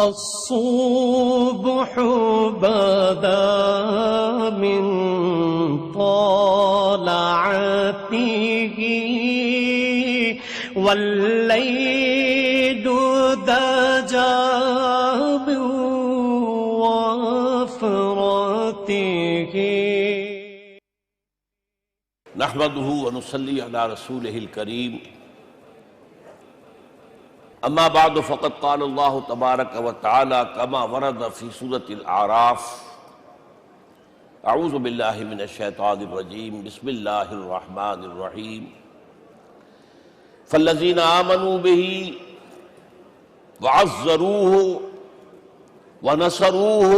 الصبح بدا من طلعته والليل دجى من وفرته نحمده ونصلي على رسوله الكريم اما بعد فقد قال الله تبارك وتعالى كما ورد في سورة الاعراف اعوذ بالله من الشيطان الرجيم بسم الله الرحمن الرحيم فالذين آمنوا به وعزروه ونصروه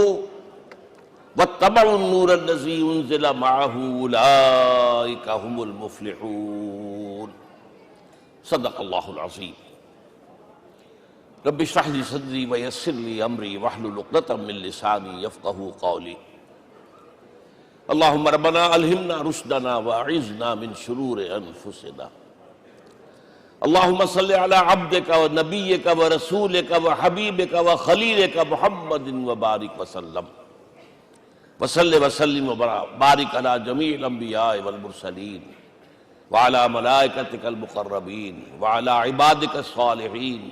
واتبعوا النور الذي انزل معه اولئك هم المفلحون صدق الله العظيم رب اشرح لي صدري ويسر لي امري واحلل عقدة من لساني يفقهوا قولي اللهم ربنا الهمنا رشدنا واعذنا من شرور انفسنا اللهم صل على عبدك ونبيك ورسولك وحبيبك وخليلك محمد وبارك وسلم وصلی وسلم وبارک علی جمیع الانبیاء والمرسلین وعلی ملائکتک المقربین وعلی عبادک الصالحین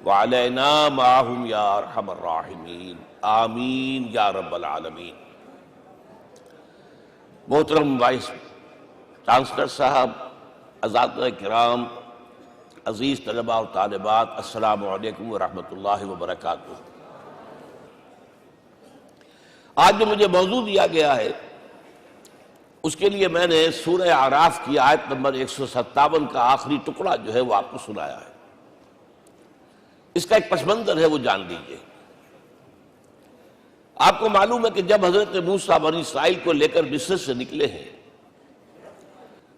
وعلینا معہم یا ارحم الراحمین آمین یا رب العالمین۔ محترم وائس چانسلر صاحب، اساتذہ کرام، عزیز طلباء و طالبات، السلام علیکم ورحمۃ اللہ وبرکاتہ۔ آج جو مجھے موضوع دیا گیا ہے اس کے لیے میں نے سورہ اعراف کی آیت نمبر 157 کا آخری ٹکڑا جو ہے وہ آپ کو سنایا ہے۔ اس کا ایک پس منظر ہے وہ جان لیجئے۔ آپ کو معلوم ہے کہ جب حضرت موسیٰ بنی اسرائیل کو لے کر مصر سے نکلے ہیں،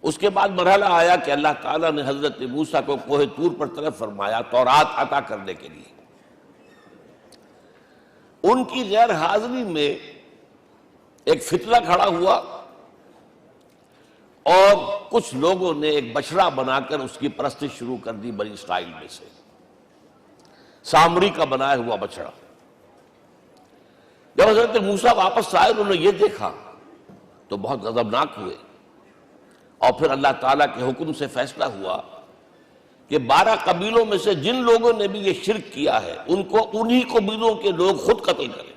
اس کے بعد مرحلہ آیا کہ اللہ تعالیٰ نے حضرت موسیٰ کو کوہ طور پر طلب فرمایا تورات عطا کرنے کے لیے۔ ان کی غیر حاضری میں ایک فتنہ کھڑا ہوا اور کچھ لوگوں نے ایک بچڑا بنا کر اس کی پرستش شروع کر دی بنی اسرائیل میں سے، سامری کا بنایا ہوا بچڑا۔ جب حضرت موسیٰ واپس آئے انہوں نے یہ دیکھا تو بہت غضبناک ہوئے، اور پھر اللہ تعالیٰ کے حکم سے فیصلہ ہوا کہ 12 قبیلوں میں سے جن لوگوں نے بھی یہ شرک کیا ہے ان کو انہی قبیلوں کے لوگ خود قتل کریں۔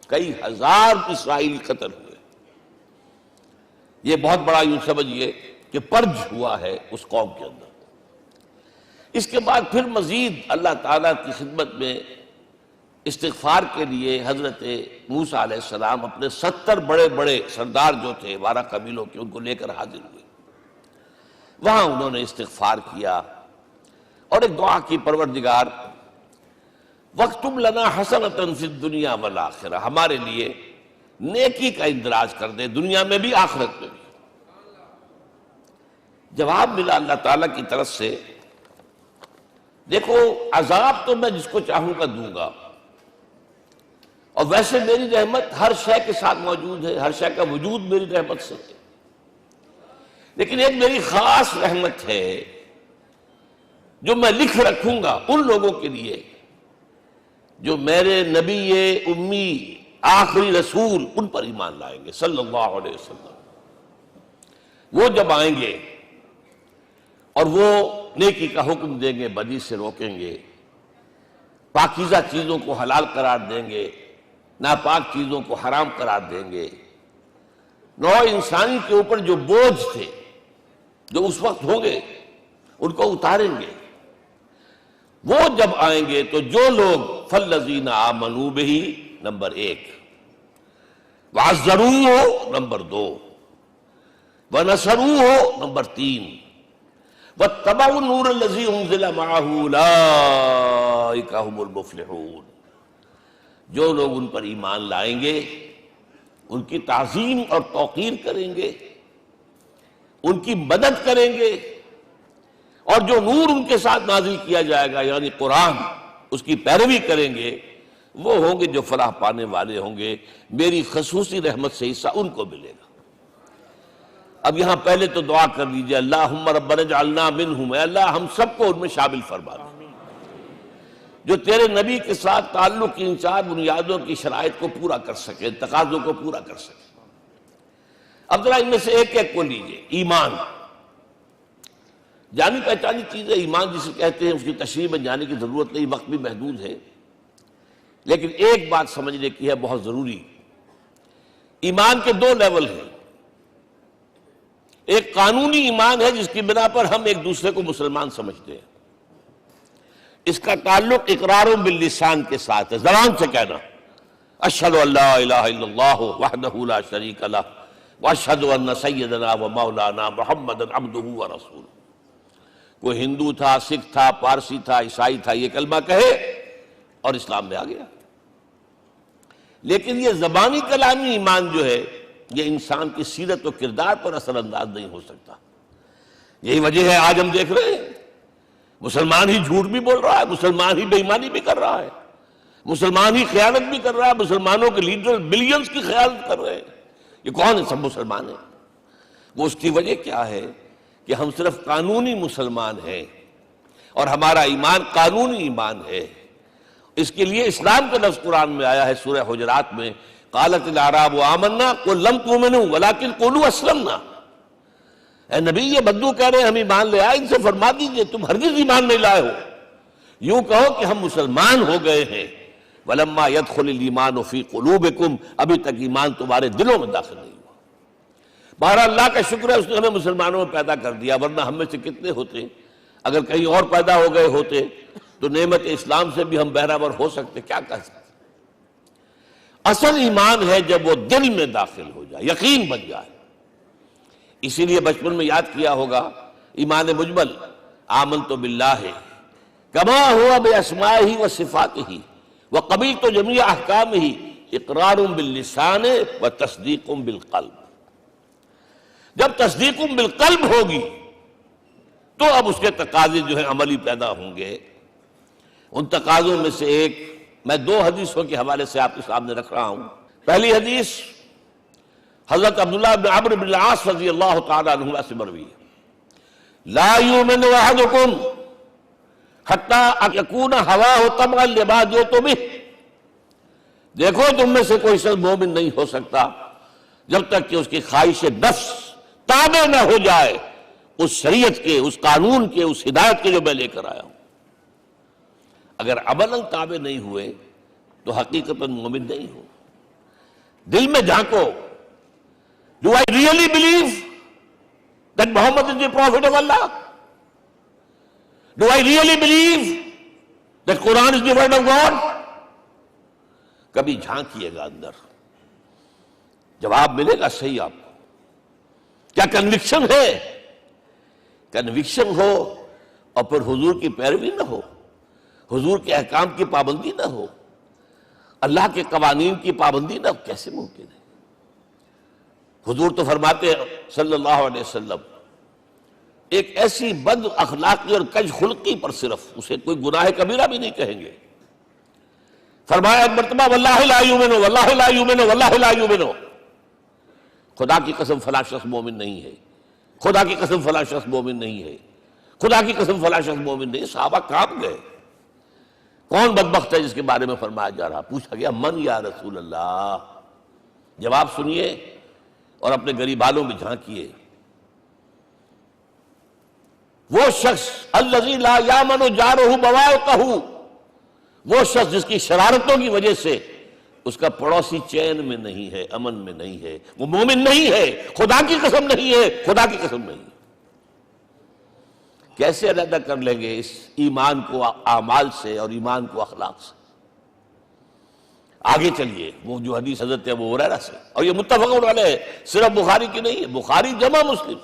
کئی ہزار اسرائیلی قتل ہوئے۔ یہ بہت بڑا یوں سمجھئے کہ پرج ہوا ہے اس قوم کے اندر۔ اس کے بعد پھر مزید اللہ تعالیٰ کی خدمت میں استغفار کے لیے حضرت موسیٰ علیہ السلام اپنے 70 بڑے بڑے سردار جو تھے 12 قبیلوں کے ان کو لے کر حاضر ہوئے۔ وہاں انہوں نے استغفار کیا اور ایک دعا کی، پروردگار وَاكْتُبْ لَنَا حَسَنَةً فِي الدُّنْيَا وَالْآخِرَةِ، ہمارے لیے نیکی کا اندراج کر دے، دنیا میں بھی آخرت میں بھی۔ جواب ملا اللہ تعالیٰ کی طرف سے، دیکھو عذاب تو میں جس کو چاہوں گا دوں گا، اور ویسے میری رحمت ہر شے کے ساتھ موجود ہے، ہر شے کا وجود میری رحمت سے ہے، لیکن ایک میری خاص رحمت ہے جو میں لکھ رکھوں گا ان لوگوں کے لیے جو میرے نبی امی آخری رسول ان پر ایمان لائیں گے صلی اللہ علیہ وسلم۔ وہ جب آئیں گے اور وہ نیکی کا حکم دیں گے، بدی سے روکیں گے، پاکیزہ چیزوں کو حلال قرار دیں گے، ناپاک چیزوں کو حرام قرار دیں گے، نوع انسانی کے اوپر جو بوجھ تھے جو اس وقت ہوں گے ان کو اتاریں گے۔ وہ جب آئیں گے تو جو لوگ فَالَّذِينَ آمَنُوا بِهِ نمبر 1، وَعَزَّرُوهُ نمبر 2، وَنَصَرُوهُ نمبر 3، وَاتَّبَعُوا النُّورَ الَّذِي أُنزِلَ مَعَهُ أُولَئِكَ هُمُ الْمُفْلِحُونَ۔ جو لوگ ان پر ایمان لائیں گے، ان کی تعظیم اور توقیر کریں گے، ان کی مدد کریں گے، اور جو نور ان کے ساتھ نازل کیا جائے گا یعنی قرآن، اس کی پیروی کریں گے، وہ ہوں گے جو فلاح پانے والے ہوں گے، میری خصوصی رحمت سے حصہ ان کو ملے گا۔ اب یہاں پہلے تو دعا کر لیجئے، اللہم ربنا اجعلنا منہم، اے اللہ ہم سب کو ان میں شامل فرما دے۔ جو تیرے نبی کے ساتھ تعلق کی ان 4 بنیادوں کی شرائط کو پورا کر سکے، تقاضوں کو پورا کر سکے۔ اب ذرا ان میں سے ایک ایک کو لیجئے۔ ایمان جانی پہچانی چیز ہے، ایمان جسے کہتے ہیں، اس کی تشریح میں جانے کی ضرورت نہیں، وقت بھی محدود ہے، لیکن ایک بات سمجھنے کی ہے بہت ضروری۔ ایمان کے 2 لیول ہیں۔ ایک قانونی ایمان ہے جس کی بنا پر ہم ایک دوسرے کو مسلمان سمجھتے ہیں، اس کا تعلق اقرار باللسان کے ساتھ ہے، زبان سے کہنا اشہد ان لا الہ الا اللہ وحدہ لا شریک لہ واشہد ان سیدنا و مولانا محمد عبدہ ورسولہ۔ کوئی ہندو تھا، سکھ تھا، پارسی تھا، عیسائی تھا، یہ کلمہ کہے اور اسلام میں آ گیا۔ لیکن یہ زبانی کلامی ایمان جو ہے یہ انسان کی سیرت و کردار پر اثر انداز نہیں ہو سکتا۔ یہی وجہ ہے آج ہم دیکھ رہے ہیں مسلمان ہی جھوٹ بھی بول رہا ہے، مسلمان ہی بے ایمانی بھی کر رہا ہے، مسلمان ہی خیانت بھی کر رہا ہے، مسلمانوں کے لیڈر بلینز کی خیانت کر رہے ہیں۔ یہ کون ہے؟ سب مسلمان ہیں۔ وہ اس کی وجہ کیا ہے کہ ہم صرف قانونی مسلمان ہیں اور ہمارا ایمان قانونی ایمان ہے۔ اس کے لیے اسلام کا لفظ قرآن میں آیا ہے سورہ حجرات میں، قالت الاعراب آمنا قل لم تؤمنوا ولکن قولوا اسلمنا۔ اے نبی یہ بدو کہہ رہے ہیں ہم ایمان لے آئے، ان سے فرما دیجئے تم ہرگز ایمان نہیں لائے ہو، یوں کہو کہ ہم مسلمان ہو گئے ہیں۔ ولما يدخل الايمان في قلوبكم، ابھی تک ایمان تمہارے دلوں میں داخل نہیں ہوا۔ بہرحال اللہ کا شکر ہے اس نے ہمیں مسلمانوں میں پیدا کر دیا، ورنہ ہم میں سے کتنے ہوتے اگر کہیں اور پیدا ہو گئے ہوتے تو نعمت اسلام سے بھی ہم بہرہور ہو سکتے، کیا کہہ سکتے۔ اصل ایمان ہے جب وہ دل میں داخل ہو جائے، یقین بن جائے۔ اسی لیے بچپن میں یاد کیا ہوگا ایمان مجمل، آمنت باللہ کما ہوا باسمائہ و صفاتہ وقبلت جمیع احکامہ اقرار باللسان و تصدیق بالقلب۔ جب تصدیق بالقلب ہوگی تو اب اس کے تقاضے جو ہیں عملی پیدا ہوں گے۔ ان تقاضوں میں سے ایک میں 2 حدیثوں کے حوالے سے آپ کے سامنے رکھ رہا ہوں۔ پہلی حدیث حضرت عبداللہ بن عمرو بن العاص رضی اللہ تعالی عنہما سے مروی ہے، لا یؤمن احدکم حتی ان یکون ہواہ طبعا لما جئت بہ۔ دیکھو تم میں سے کوئی شخص مومن نہیں ہو سکتا جب تک کہ اس کی خواہش نفس تابع نہ ہو جائے اس شریعت کے، اس قانون کے، اس ہدایت کے جو میں لے کر آیا ہوں۔ اگر عملاً تابع نہیں ہوئے تو حقیقتاً مومن نہیں ہو۔ دل میں جھانکو، Do I really believe that Muhammad is the Prophet of Allah? Do I really believe that Quran is the word of God? کبھی جھانکیے گا اندر، جواب ملے گا صحیح آپ کو۔ کیا کنوکشن ہے؟ کنوکشن ہو اور پھر حضور کی پیروی نہ ہو، حضور کے احکام کی پابندی نہ ہو، اللہ کے قوانین کی پابندی نہ ہو، کیسے ممکن ہے؟ حضور تو فرماتے ہیں صلی اللہ علیہ وسلم ایک ایسی بد اخلاقی اور کج خلقی پر صرف اسے کوئی گناہ کبیرہ بھی نہیں کہیں گے۔ فرمایا ایک مرتبہ واللہ لا یؤمن، واللہ لا یؤمن، واللہ لا یؤمن، خدا کی قسم فلاں شخص مومن نہیں ہے، خدا کی قسم فلاں شخص مومن نہیں ہے، خدا کی قسم فلاں شخص مومن نہیں ہے۔ صحابہ کانپ گئے، کون بدبخت ہے جس کے بارے میں فرمایا جا رہا؟ پوچھا گیا من یا رسول اللہ؟ جواب سنیے اور اپنے غریب حالوں میں جھانکیے۔ وہ شخص الذی لا یامن جارہ بوائقہ، وہ شخص جس کی شرارتوں کی وجہ سے اس کا پڑوسی چین میں نہیں ہے، امن میں نہیں ہے، وہ مومن نہیں ہے، خدا کی قسم نہیں ہے، خدا کی قسم نہیں ہے۔ کیسے علیحدہ کر لیں گے اس ایمان کو اعمال سے اور ایمان کو اخلاق سے؟ آگے چلیے، وہ جو حدیث حضرت ابو ہریرہ سے، اور یہ متفق علیہ ہے، صرف بخاری کی نہیں ہے، بخاری جمع مسلم۔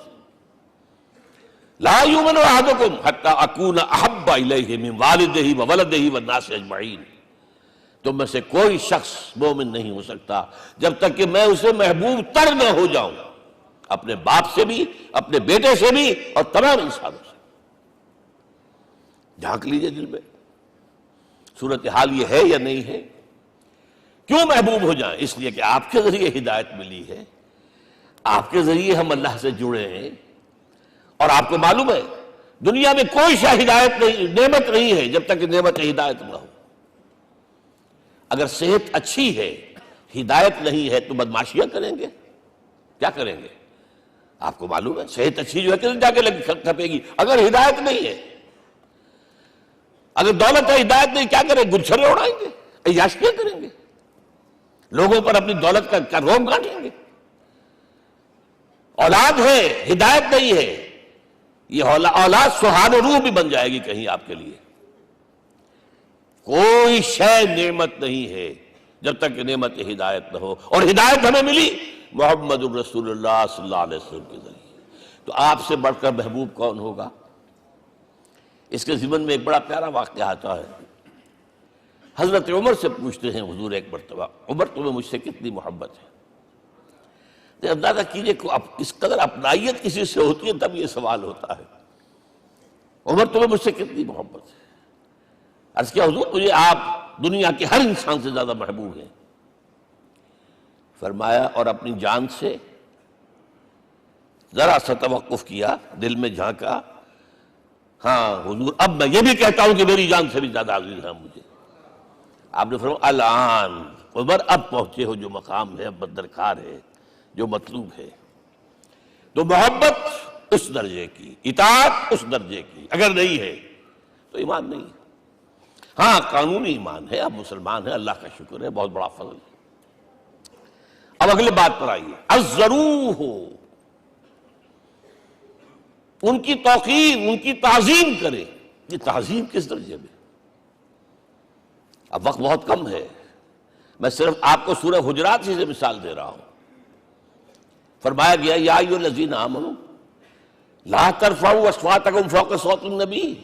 لا یؤمن احدکم حتی اکون احب الیہ من والدہ وولدہ والناس اجمعین۔ تم میں سے کوئی شخص مومن نہیں ہو سکتا جب تک کہ میں اسے محبوب تر نہ ہو جاؤں، اپنے باپ سے بھی، اپنے بیٹے سے بھی، اور تمام انسانوں سے۔ جھانک لیجئے دل میں، صورتحال یہ ہے یا نہیں ہے؟ کیوں محبوب ہو جائیں؟ اس لیے کہ آپ کے ذریعے ہدایت ملی ہے، آپ کے ذریعے ہم اللہ سے جڑے ہیں، اور آپ کو معلوم ہے دنیا میں کوئی شاہ ہدایت نہیں، نعمت نہیں ہے جب تک کہ نعمت ہدایت نہ ہو۔ اگر صحت اچھی ہے، ہدایت نہیں ہے، تو بدماشیاں کریں گے، کیا کریں گے؟ آپ کو معلوم ہے صحت اچھی جو ہے کہ جا کے کھپے گی، اگر ہدایت نہیں ہے، اگر دولت ہے ہدایت نہیں، کیا کریں؟ گلچھرے اڑائیں گے، عیاشیاں کریں گے، لوگوں پر اپنی دولت کا روب گاٹیں گے۔ اولاد ہے، ہدایت نہیں ہے، یہ اولاد سہان روح بھی بن جائے گی کہیں آپ کے لیے۔ کوئی شے نعمت نہیں ہے جب تک کہ نعمت ہدایت نہ ہو، اور ہدایت ہمیں ملی محمد الرسول اللہ صلی اللہ علیہ وسلم کے ذریعے۔ تو آپ سے بڑھ کر محبوب کون ہوگا؟ اس کے ضمن میں ایک بڑا پیارا واقعہ آتا ہے۔ حضرت عمر سے پوچھتے ہیں حضور ایک مرتبہ، عمر تمہیں مجھ سے کتنی محبت ہے؟ تو اندازہ کیجئے کس قدر اپنائیت کسی سے ہوتی ہے تب یہ سوال ہوتا ہے، عمر تمہیں مجھ سے کتنی محبت ہے؟ عرض کیا حضور مجھے آپ دنیا کے ہر انسان سے زیادہ محبوب ہیں۔ فرمایا اور اپنی جان سے؟ ذرا سا توقف کیا، دل میں جھانکا، ہاں حضور اب میں یہ بھی کہتا ہوں کہ میری جان سے بھی زیادہ عزیز ہے مجھے۔ آپ نے فرمایا الان عمر اب پہنچے ہو جو مقام ہے، اب درکار ہے، جو مطلوب ہے۔ تو محبت اس درجے کی، اطاعت اس درجے کی اگر نہیں ہے تو ایمان نہیں ہے۔ ہاں قانونی ایمان ہے، اب مسلمان ہے، اللہ کا شکر ہے، بہت بڑا فضل ہے۔ اب اگلے بات پر آئیے، الضروح، ان کی توقیر، ان کی تعظیم کرے۔ یہ تعظیم کس درجے میں؟ اب وقت بہت کم ہے، میں صرف آپ کو سورہ حجرات سے مثال دے رہا ہوں۔ فرمایا گیا یا ایھا الذین آمنوا لا ترفعوا اصواتکم فوق صوت النبی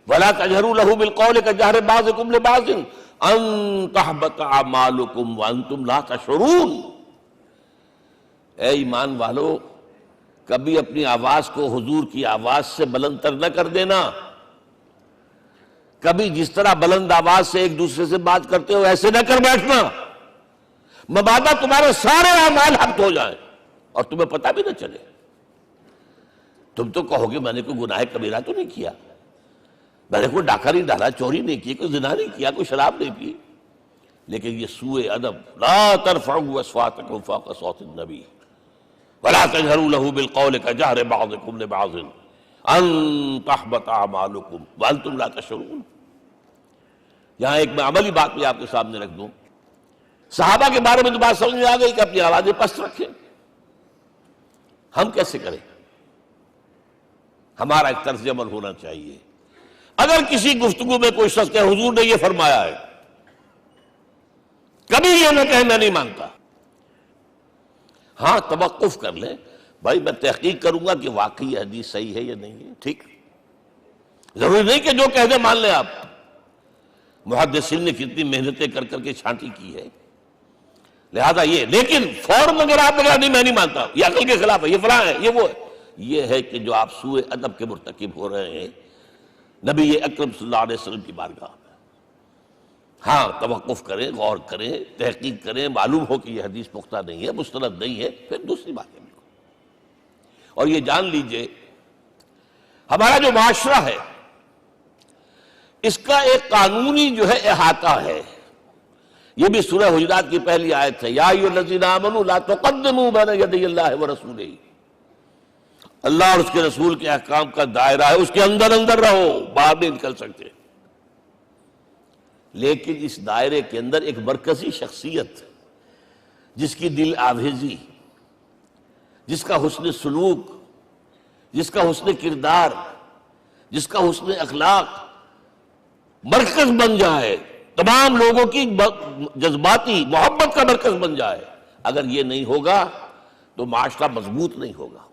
ولا تجہروا لہ بالقول کجہر بعضکم لبعض ان تحبط اعمالکم وانتم لا تشعرون۔ اے ایمان والو، کبھی اپنی آواز کو حضور کی آواز سے بلند تر نہ کر دینا، کبھی جس طرح بلند آواز سے ایک دوسرے سے بات کرتے ہو ایسے نہ کر بیٹھنا، مبادا تمہارے سارے اعمال حبط ہو جائیں اور تمہیں پتہ بھی نہ چلے۔ تم تو کہو گے میں نے کوئی گناہ کبیرہ تو نہیں کیا، میں نے کوئی ڈاکہ نہیں ڈالا، چوری نہیں کی، کوئی زنا نہیں کیا، کوئی شراب نہیں پی، لیکن یہ سوء ادب، لا ترفعوا اصواتکم فوق صوت النبی ولا تجہروا لہ بالقول کجہر بعضکم لبعض ان تحبط اعمالکم وانتم لا تشعرون۔ یہاں ایک میں عملی بات بھی آپ کے سامنے رکھ دوں، صحابہ کے بارے میں تو بات سمجھ میں آ گئی کہ اپنی آوازیں پست رکھیں، ہم کیسے کریں؟ ہمارا ایک طرز عمل ہونا چاہیے۔ اگر کسی گفتگو میں کوئی شخص کہ حضور نے یہ فرمایا ہے، کبھی یہ نہ کہے میں نہیں مانتا، ہاں توقف کر لیں، بھائی میں تحقیق کروں گا کہ واقعی یہ حدیث صحیح ہے یا نہیں ہے، ٹھیک، ضروری نہیں کہ جو کہہ دیں مان لیں آپ۔ محدثین نے کتنی محنتیں کر کر کے چھانٹی کی ہے، لہذا یہ، لیکن فوراً اگر آپ نے کہا نہیں میں نہیں مانتا، یہ عقل کے خلاف ہے، یہ فلاں ہے، یہ وہ ہے، یہ ہے کہ جو آپ سوء ادب کے مرتکب ہو رہے ہیں نبی اکرم صلی اللہ علیہ وسلم کی بارگاہ میں۔ ہاں توقف کریں، غور کریں، تحقیق کریں، معلوم ہو کہ یہ حدیث پختہ نہیں ہے، مستند نہیں ہے، پھر دوسری بات ہے۔ اور یہ جان لیجئے ہمارا جو معاشرہ ہے اس کا ایک قانونی جو ہے احاطہ ہے، یہ بھی سورہ حجرات کی پہلی آیت ہے، یا ایھا الذین آمنوا لا تقدموا بین یدی اللہ ورسولہ، اللہ اور اس کے رسول کے احکام کا دائرہ ہے، اس کے اندر اندر رہو، باہر نہیں نکل سکتے۔ لیکن اس دائرے کے اندر ایک مرکزی شخصیت جس کی دل آویزی، جس کا حسن سلوک، جس کا حسن کردار، جس کا حسن اخلاق مرکز بن جائے، تمام لوگوں کی جذباتی محبت کا مرکز بن جائے، اگر یہ نہیں ہوگا تو معاشرہ مضبوط نہیں ہوگا۔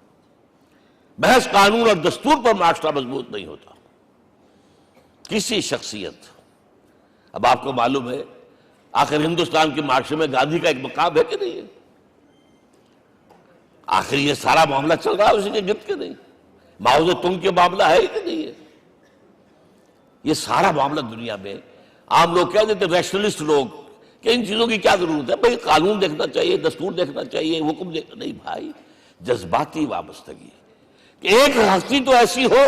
محض قانون اور دستور پر معاشرہ مضبوط نہیں ہوتا۔ کسی شخصیت، اب آپ کو معلوم ہے آخر ہندوستان کے معاشرے میں گاندھی کا ایک مقام ہے کہ نہیں ہے؟ آخر یہ سارا معاملہ چل رہا ہے اسی کے گرد کے نہیں؟ ماؤ زیدونگ کے معاملہ ہے کہ نہیں ہے؟ یہ سارا معاملہ دنیا میں عام لوگ کہہ دیتے، ریشنلسٹ لوگ، کہ ان چیزوں کی کیا ضرورت ہے، بھئی قانون دیکھنا چاہیے، دستور دیکھنا چاہیے، حکم دیکھنا نہیں۔ بھائی جذباتی وابستگی، کہ ایک ہستی تو ایسی ہو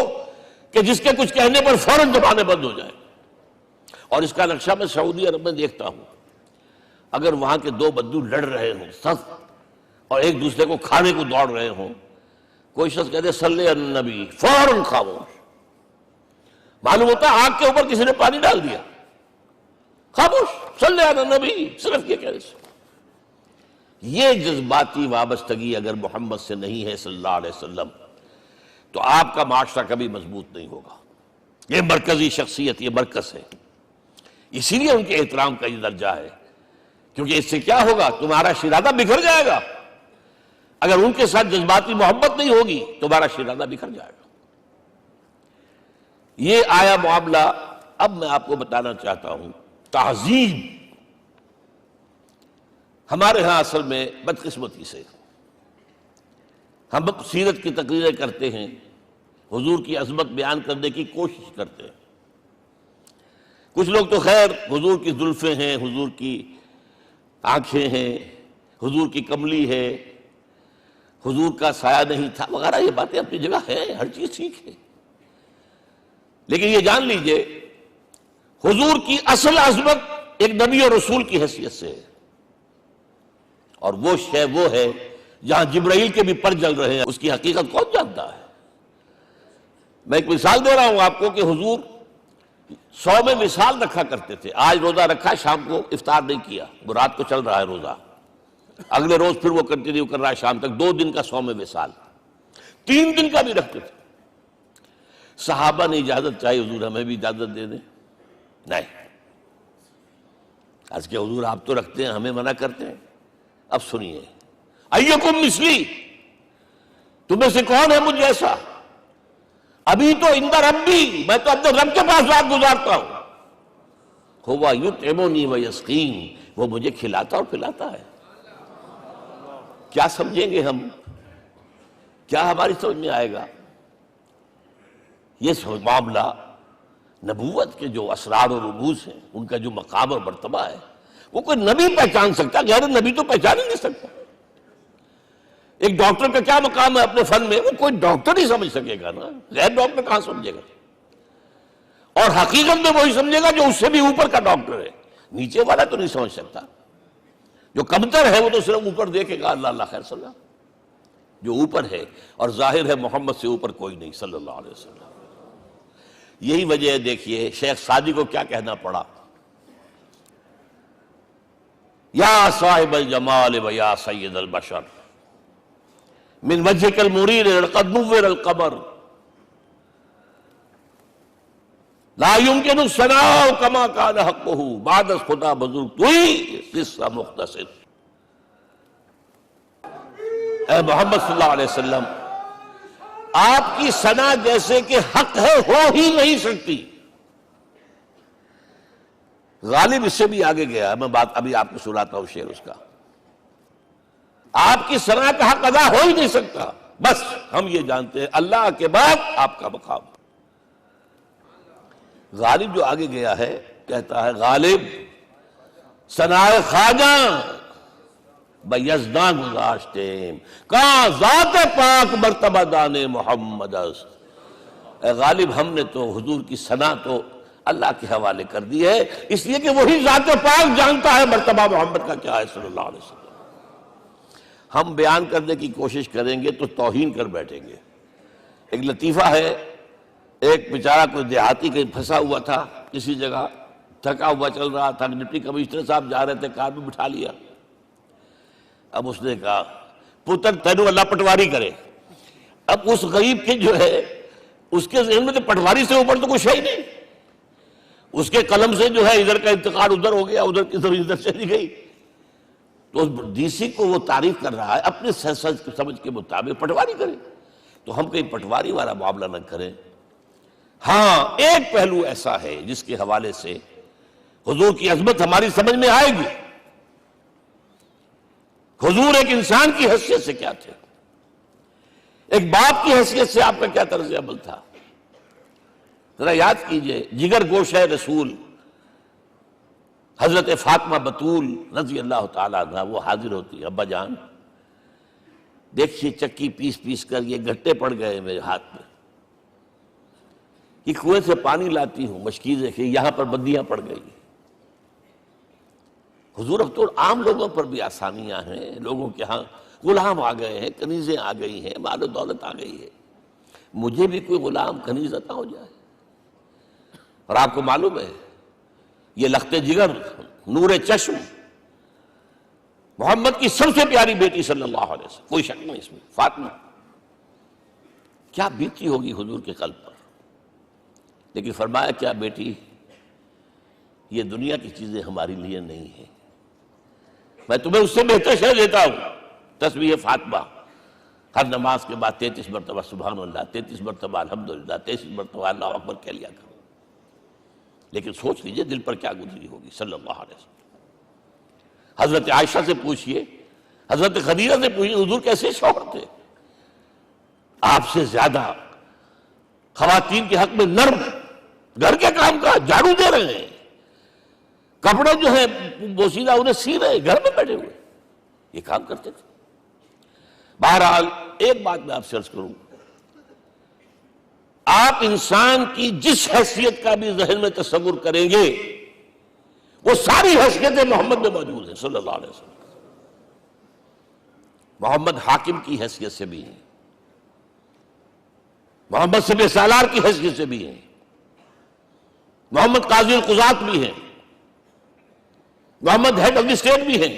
کہ جس کے کچھ کہنے پر فوراً زبانیں بند ہو جائیں، اور اس کا نقشہ میں سعودی عرب میں دیکھتا ہوں، اگر وہاں کے دو بدو لڑ رہے ہوں سخت اور ایک دوسرے کو کھانے کو دوڑ رہے ہوں، کوئی شخص کہتے صلی علی النبی، فوراً خاموش. معلوم ہوتا ہے آگ کے اوپر کسی نے پانی ڈال دیا، خاموش، صلی علی النبی، صرف یہ کہنے سے. یہ جذباتی وابستگی اگر محمد سے نہیں ہے صلی اللہ علیہ وسلم تو آپ کا معاشرہ کبھی مضبوط نہیں ہوگا. یہ مرکزی شخصیت، یہ مرکز ہے، اسی لیے ان کے احترام کا یہ درجہ ہے، کیونکہ اس سے کیا ہوگا؟ تمہارا شیرازہ بکھر جائے گا. اگر ان کے ساتھ جذباتی محبت نہیں ہوگی تمہارا شیرازہ بکھر جائے گا. یہ آیا معاملہ. اب میں آپ کو بتانا چاہتا ہوں تعظیم. ہمارے ہاں اصل میں بدقسمتی سے ہم سیرت کی تقریریں کرتے ہیں، حضور کی عظمت بیان کرنے کی کوشش کرتے ہیں. کچھ لوگ تو خیر حضور کی زلفیں ہیں، حضور کی آنکھیں ہیں، حضور کی کملی ہے، حضور کا سایہ نہیں تھا وغیرہ، یہ باتیں اپنی جگہ ہیں، ہر چیز ٹھیک ہے. لیکن یہ جان لیجئے حضور کی اصل عظمت ایک نبی اور رسول کی حیثیت سے ہے، اور وہ شے وہ ہے جہاں جبرائیل کے بھی پر جل رہے ہیں، اس کی حقیقت کون جانتا ہے؟ میں ایک مثال دے رہا ہوں آپ کو کہ حضور 100 میں مثال رکھا کرتے تھے. آج روزہ رکھا، شام کو افطار نہیں کیا، وہ رات کو چل رہا ہے روزہ، اگلے روز پھر وہ کنٹینیو کر رہا ہے شام تک، 2 دن کا 100 میں مثال، 3 دن کا بھی رکھتے تھے. صحابہ نے اجازت چاہی حضور ہمیں بھی اجازت دے دیں، نہیں. آج کے حضور آپ تو رکھتے ہیں، ہمیں منع کرتے ہیں. اب سنیے، ایکم مثلی، تمہیں سے کون ہے مجھ جیسا؟ ابھی تو عند ربی، میں تو اپنے رب کے پاس رات گزارتا ہوں. ہوا یطعمنی ویسقین، وہ مجھے کھلاتا اور پلاتا ہے. کیا سمجھیں گے ہم؟ کیا ہماری سمجھ میں آئے گا؟ یہ معاملہ نبوت کے جو اسرار و رموز ہیں، ان کا جو مقام اور مرتبہ ہے، وہ کوئی نبی پہچان سکتا، غیر نبی تو پہچان ہی نہیں سکتا. ایک ڈاکٹر کا کیا مقام ہے اپنے فن میں؟ وہ کوئی ڈاکٹر ہی سمجھ سکے گا نا، غیر ڈاکٹر کہاں سمجھے گا؟ اور حقیقت میں وہی سمجھے گا جو اس سے بھی اوپر کا ڈاکٹر ہے، نیچے والا تو نہیں سمجھ سکتا. جو کمتر ہے وہ تو صرف اوپر دیکھے گا، اللہ اللہ خیر صلی اللہ. جو اوپر ہے اور ظاہر ہے محمد سے اوپر کوئی نہیں صلی اللہ علیہ وسلم. یہی وجہ ہے، دیکھیے شیخ سعدی کو کیا کہنا پڑا، یا صاحب الجمال و یا سید البشر من وجهك المرير قد نور القمر لا يمكن الثناء كما كان حقه بعد خدا بزرگ توئی قصہ مختصر. اے محمد صلی اللہ علیہ وسلم، آپ کی ثنا جیسے کہ حق ہے ہو ہی نہیں سکتی. غالب اس سے بھی آگے گیا، میں بات ابھی آپ کو سناتا ہوں شعر اس کا. آپ کی ثنا کا حق ادا ہو ہی نہیں سکتا، بس ہم یہ جانتے ہیں اللہ کے بعد آپ کا مقام. غالب جو آگے گیا ہے کہتا ہے، غالب ثنائے خواجہ بیزداں گزاشتے کہاں ذات پاک مرتبہ دان محمد است. اے غالب ہم نے تو حضور کی ثنا تو اللہ کے حوالے کر دی ہے، اس لیے کہ وہی ذات پاک جانتا ہے مرتبہ محمد کا کیا ہے صلی اللہ علیہ وسلم. ہم بیان کرنے کی کوشش کریں گے تو توہین کر بیٹھیں گے. ایک لطیفہ ہے، ایک بیچارہ کوئی دیہاتی کہیں پھنسا ہوا تھا کسی جگہ، تھکا ہوا چل رہا تھا، ڈپٹی کمشنر صاحب جا رہے تھے، کار میں بٹھا لیا. اب اس نے کہا پتر تینوں اللہ پٹواری کرے. اب اس غریب کے جو ہے اس کے ذہن میں تو پٹواری سے اوپر تو کچھ ہے ہی نہیں. اس کے قلم سے جو ہے ادھر کا انتقال ادھر ہو گیا، ادھر کی ادھر چلی گئی. تو ڈی سی کو وہ تعریف کر رہا ہے اپنے سمجھ کے مطابق، پٹواری کرے. تو ہم کہیں پٹواری والا معاملہ نہ کریں. ہاں ایک پہلو ایسا ہے جس کے حوالے سے حضور کی عظمت ہماری سمجھ میں آئے گی. حضور ایک انسان کی حیثیت سے کیا تھے، ایک باپ کی حیثیت سے آپ کا کیا طرز عمل تھا. ذرا یاد کیجئے، جگر گوشہ رسول حضرت فاطمہ بطول رضی اللہ تعالیٰ عنہ وہ حاضر ہوتی، ابا جان دیکھیے چکی پیس پیس کر یہ گھٹے پڑ گئے میرے ہاتھ میں. کہ کنویں سے پانی لاتی ہوں، مشکیزیں کہ یہاں پر بندیاں پڑ گئی۔ حضور اب تو عام لوگوں پر بھی آسانیاں ہیں، لوگوں کے ہاں غلام آ گئے ہیں، کنیزیں آ گئی ہیں، مال و دولت آ گئی ہے، مجھے بھی کوئی غلام کنیز عطا ہو جائے۔ اور آپ کو معلوم ہے یہ لخت جگر، نور چشم، محمد کی سب سے پیاری بیٹی صلی اللہ علیہ وسلم، کوئی شک نہیں اس میں، فاطمہ، کیا بیتی ہوگی حضور کے قلب پر۔ لیکن فرمایا کیا بیٹی، یہ دنیا کی چیزیں ہماری لیے نہیں ہیں، میں تمہیں اس سے بہتر شے دیتا ہوں۔ تسبیح فاطمہ ہر نماز کے بعد 33 مرتبہ سبحان اللہ، 33 مرتبہ الحمدللہ، 33 مرتبہ اللہ اکبر کہہ لیا کرو۔ لیکن سوچ لیجئے دل پر کیا گزری ہوگی صلی اللہ علیہ وسلم۔ حضرت عائشہ سے پوچھئے، حضرت خدیجہ سے پوچھئے حضور کیسے شوہر تھے، آپ سے زیادہ خواتین کے حق میں نرم، گھر کے کام کا جھاڑو دے رہے ہیں، کپڑے جو ہیں بوسیدہ انہیں سی رہے ہیں، گھر میں بیٹھے ہوئے یہ کام کرتے تھے۔ بہرحال ایک بات میں آپ سے عرض کروں، آپ انسان کی جس حیثیت کا بھی ذہن میں تصور کریں گے وہ ساری حیثیتیں محمد میں موجود ہیں صلی اللہ علیہ وسلم۔ محمد حاکم کی حیثیت سے بھی ہیں، محمد سب سالار کی حیثیت سے بھی ہیں، محمد قاضی القضات بھی ہیں، محمد ہیڈ آف دی اسٹیٹ بھی ہیں،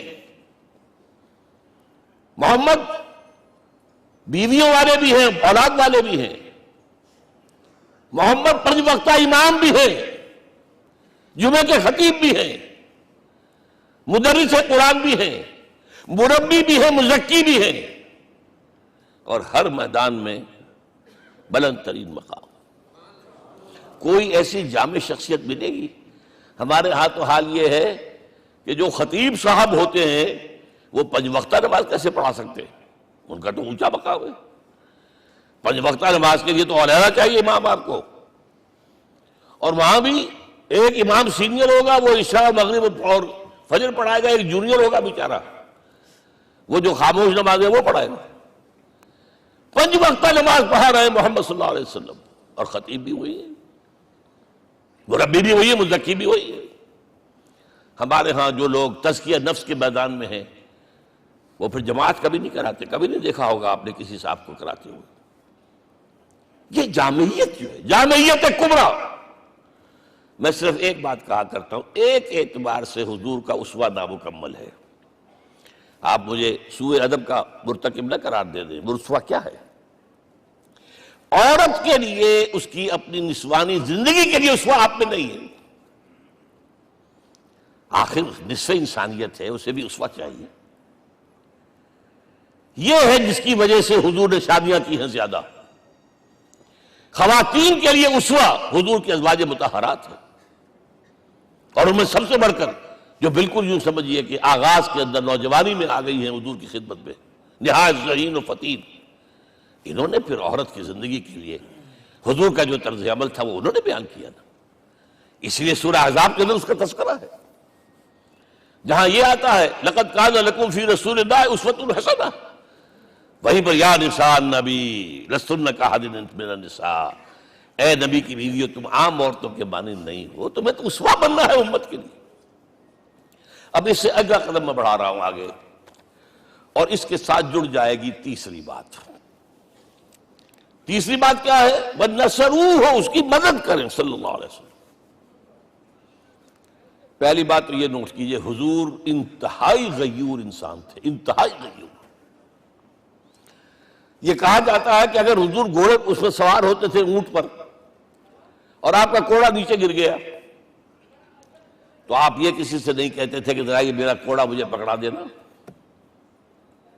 محمد بیویوں والے بھی ہیں، اولاد والے بھی ہیں، محمد 5 وقتہ امام بھی ہیں، جمعے کے خطیب بھی ہیں، مدرس قرآن بھی ہیں، مربی بھی ہیں، مزکی بھی ہیں، اور ہر میدان میں بلند ترین مقام۔ کوئی ایسی جامع شخصیت ملے گی؟ ہمارے ہاں تو حال یہ ہے کہ جو خطیب صاحب ہوتے ہیں وہ 5 وقتہ نماز کیسے پڑھا سکتے ہیں؟ ان کا تو اونچا مقام ہے، 5 وقتہ نماز کے لیے تو علیحدہ چاہیے امام آپ کو، اور وہاں بھی ایک امام سینئر ہوگا وہ عشاء مغرب اور فجر پڑھائے گا، ایک جونیئر ہوگا بیچارہ وہ جو خاموش نماز ہے وہ پڑھائے گا۔ 5 وقتہ نماز پڑھا رہے ہیں محمد صلی اللہ علیہ وسلم، اور خطیب بھی وہی ہے، مربی بھی وہی ہے، مزکی بھی وہی ہے۔ ہمارے ہاں جو لوگ تزکیہ نفس کے میدان میں ہیں وہ پھر جماعت کبھی نہیں کراتے، کبھی نہیں دیکھا ہوگا آپ نے کسی صاحب کو کراتے ہوئے۔ یہ جامعیت جو ہے، جامعیت کبریٰ۔ میں صرف ایک بات کہا کرتا ہوں، ایک اعتبار سے حضور کا اسوہ نامکمل ہے۔ آپ مجھے سوء ادب کا مرتکب نہ قرار دے دیں، اسوہ کیا ہے؟ عورت کے لیے اس کی اپنی نسوانی زندگی کے لیے اسوہ آپ میں نہیں ہے، آخر نصف انسانیت ہے، اسے بھی اسوہ چاہیے۔ یہ ہے جس کی وجہ سے حضور نے شادیاں کی ہیں زیادہ۔ خواتین کے لیے اسوہ حضور کے ازواج مطہرات ہیں، اور ان میں سب سے بڑھ کر جو بالکل یوں سمجھیے کہ آغاز کے اندر نوجوانی میں آ گئی ہیں حضور کی خدمت میں، نہایت ذہین و فطین، انہوں نے پھر عورت کی زندگی کے لیے حضور کا جو طرز عمل تھا وہ انہوں نے بیان کیا نا۔ اس لیے سورہ احزاب کے اندر اس کا تذکرہ ہے، جہاں یہ آتا ہے لقد کان لکم فی رسول اللہ اسوۃ حسنہ، وہیں پر یا نساء النبی لستن کاحد من النساء، اے نبی کی بیویوں تم عام عورتوں کے مانند نہیں ہو، تمہیں تو اسوہ بننا ہے امت کے لیے۔ اب اس سے اگلا قدم میں بڑھا رہا ہوں آگے، اور اس کے ساتھ جڑ جائے گی تیسری بات۔ تیسری بات کیا ہے؟ وَنَّصَرُوهُ، اس کی مدد کریں صلی اللہ علیہ وسلم۔ پہلی بات تو یہ نوٹ کیجئے، حضور انتہائی غیور انسان تھے، انتہائی غیور۔ یہ کہا جاتا ہے کہ اگر حضور گھوڑے اس پر سوار ہوتے تھے اونٹ پر، اور آپ کا کوڑا نیچے گر گیا تو آپ یہ کسی سے نہیں کہتے تھے کہ ذرا یہ میرا کوڑا مجھے پکڑا دینا،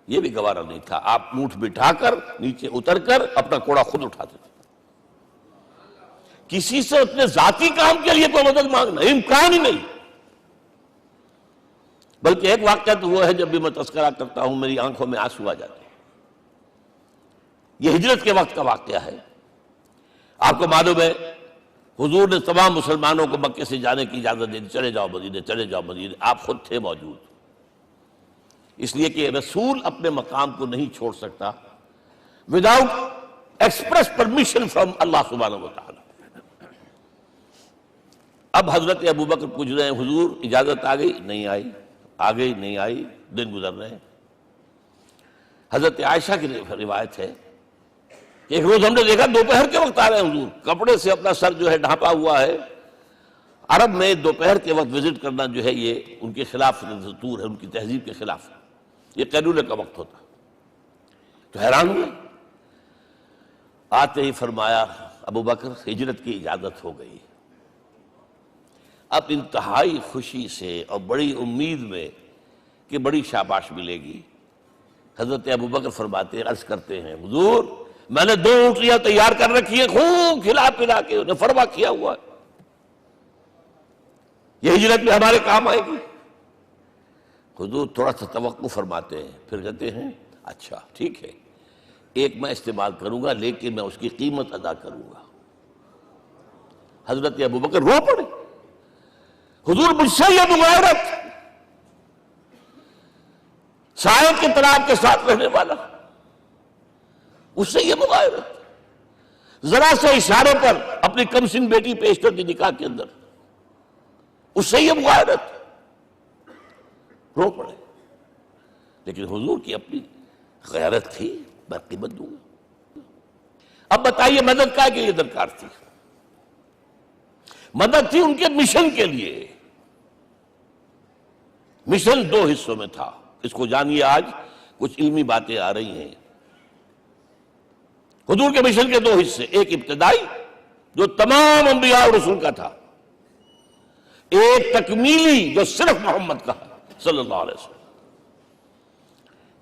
یہ بھی گوارا نہیں تھا، آپ اونٹ بٹھا کر نیچے اتر کر اپنا کوڑا خود اٹھاتے تھے۔ کسی سے اپنے ذاتی کام کے لیے کوئی مدد مانگنا امکان ہی نہیں۔ بلکہ ایک واقعہ تو وہ ہے جب بھی میں تذکرہ کرتا ہوں میری آنکھوں میں آنسو آ جاتے ہیں۔ یہ ہجرت کے وقت کا واقعہ ہے۔ آپ کو معلوم ہے حضور نے تمام مسلمانوں کو مکے سے جانے کی اجازت دے دی، چلے جاؤ مدینے، چلے جاؤ مدینے، آپ خود تھے موجود، اس لیے کہ رسول اپنے مقام کو نہیں چھوڑ سکتا وداؤٹ ایکسپریس پرمیشن فرام اللہ سبحانہ و تعالی۔ اب حضرت ابوبکر پوچھ رہے ہیں حضور اجازت آ گئی؟ نہیں آئی. آ گئی نہیں آئی، دن گزر رہے ہیں. حضرت عائشہ کی روایت ہے کہ ایک روز ہم نے دیکھا دوپہر کے وقت آ رہے ہیں حضور، کپڑے سے اپنا سر جو ہے ڈھانپا ہوا ہے. عرب میں دوپہر کے وقت وزٹ کرنا جو ہے یہ ان کے خلاف دستور ہے، ان کی تہذیب کے خلاف. یہ قیلولے کا وقت ہوتا. تو حیران ہوئے. آتے ہی فرمایا ابوبکر ہجرت کی اجازت ہو گئی. اب انتہائی خوشی سے اور بڑی امید میں کہ بڑی شاباش ملے گی، حضرت ابوبکر فرماتے عرض کرتے ہیں حضور میں نے 2 اونٹنیاں تیار کر رکھی ہیں، خوب کھلا پلا کے انہیں فرما کیا ہوا ہے، یہ ہجرت میں ہمارے کام آئے گی. حضور تھوڑا سا توقع فرماتے ہیں، پھر کہتے ہیں اچھا ٹھیک ہے، ایک میں استعمال کروں گا لیکن میں اس کی قیمت ادا کروں گا. حضرت ابوبکر رو پڑے. حضور مجھ سے یہ مغایرت، سائے کے تناب کے ساتھ رہنے والا، اس سے یہ مغایرت، ذرا سے اشارے پر اپنی کم سن بیٹی پیش کر دی نکاح کے اندر، اس سے یہ مغایرت. رو پڑے. لیکن حضور کی اپنی غیرت تھی، میں قیمت دوں گا. اب بتائیے مدد کا کے لیے درکار تھی؟ مدد تھی ان کے مشن کے لیے. مشن 2 حصوں میں تھا. اس کو جانیے، آج کچھ علمی باتیں آ رہی ہیں. حضور کے مشن کے 2 حصے، ایک ابتدائی جو تمام انبیاء اور رسول کا تھا، ایک تکمیلی جو صرف محمد کا صلی اللہ علیہ وسلم.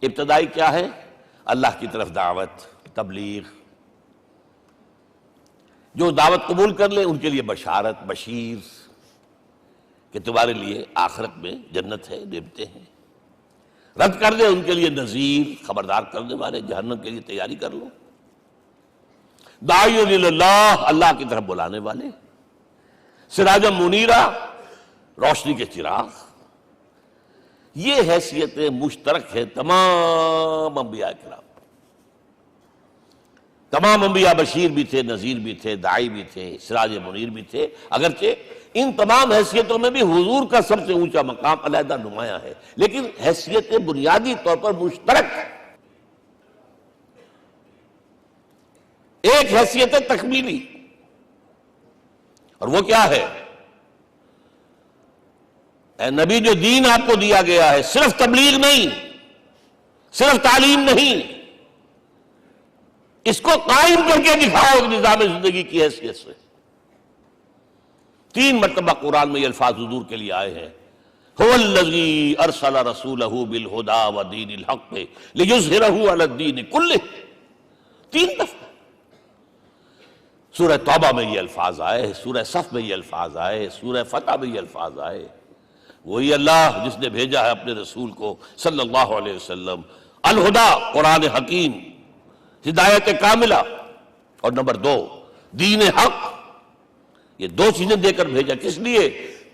ابتدائی کیا ہے؟ اللہ کی طرف دعوت، تبلیغ. جو دعوت قبول کر لیں ان کے لیے بشارت، بشیر کہ تمہارے لیے آخرت میں جنت ہے، نعمتیں ہیں. رد کر دیں ان کے لیے نذیر، خبردار کرنے والے، جہنم کے لیے تیاری کر لو. داعی اللہ، اللہ کی طرف بلانے والے، سراجا منیرا، روشنی کے چراغ. یہ حیثیتیں مشترک ہے تمام انبیاء کرام. تمام انبیاء بشیر بھی تھے، نذیر بھی تھے، داعی بھی تھے، سراج منیر بھی تھے. اگرچہ ان تمام حیثیتوں میں بھی حضور کا سب سے اونچا مقام علیحدہ نمایاں ہے، لیکن حیثیتیں بنیادی طور پر مشترک. ایک حیثیت تکمیلی، اور وہ کیا ہے؟ اے نبی جو دین آپ کو دیا گیا ہے صرف تبلیغ نہیں، صرف تعلیم نہیں، اس کو قائم کر کے دکھاؤ نظام زندگی کی حیثیت سے. 3 مرتبہ قرآن میں یہ الفاظ حضور کے لیے آئے ہیں، هو الذی ارسل رسولہ بالہدی ودین الحق لیظہرہ علی الدین کلہ. 3 دفعہ سورہ توبہ میں یہ الفاظ آئے، سورہ صف میں یہ الفاظ آئے، سورہ فتح میں یہ الفاظ آئے. وہی اللہ جس نے بھیجا ہے اپنے رسول کو صلی اللہ علیہ وسلم، الہدا قرآن حکیم، ہدایت کاملہ، اور نمبر 2 دین حق. یہ 2 چیزیں دے کر بھیجا. کس لیے؟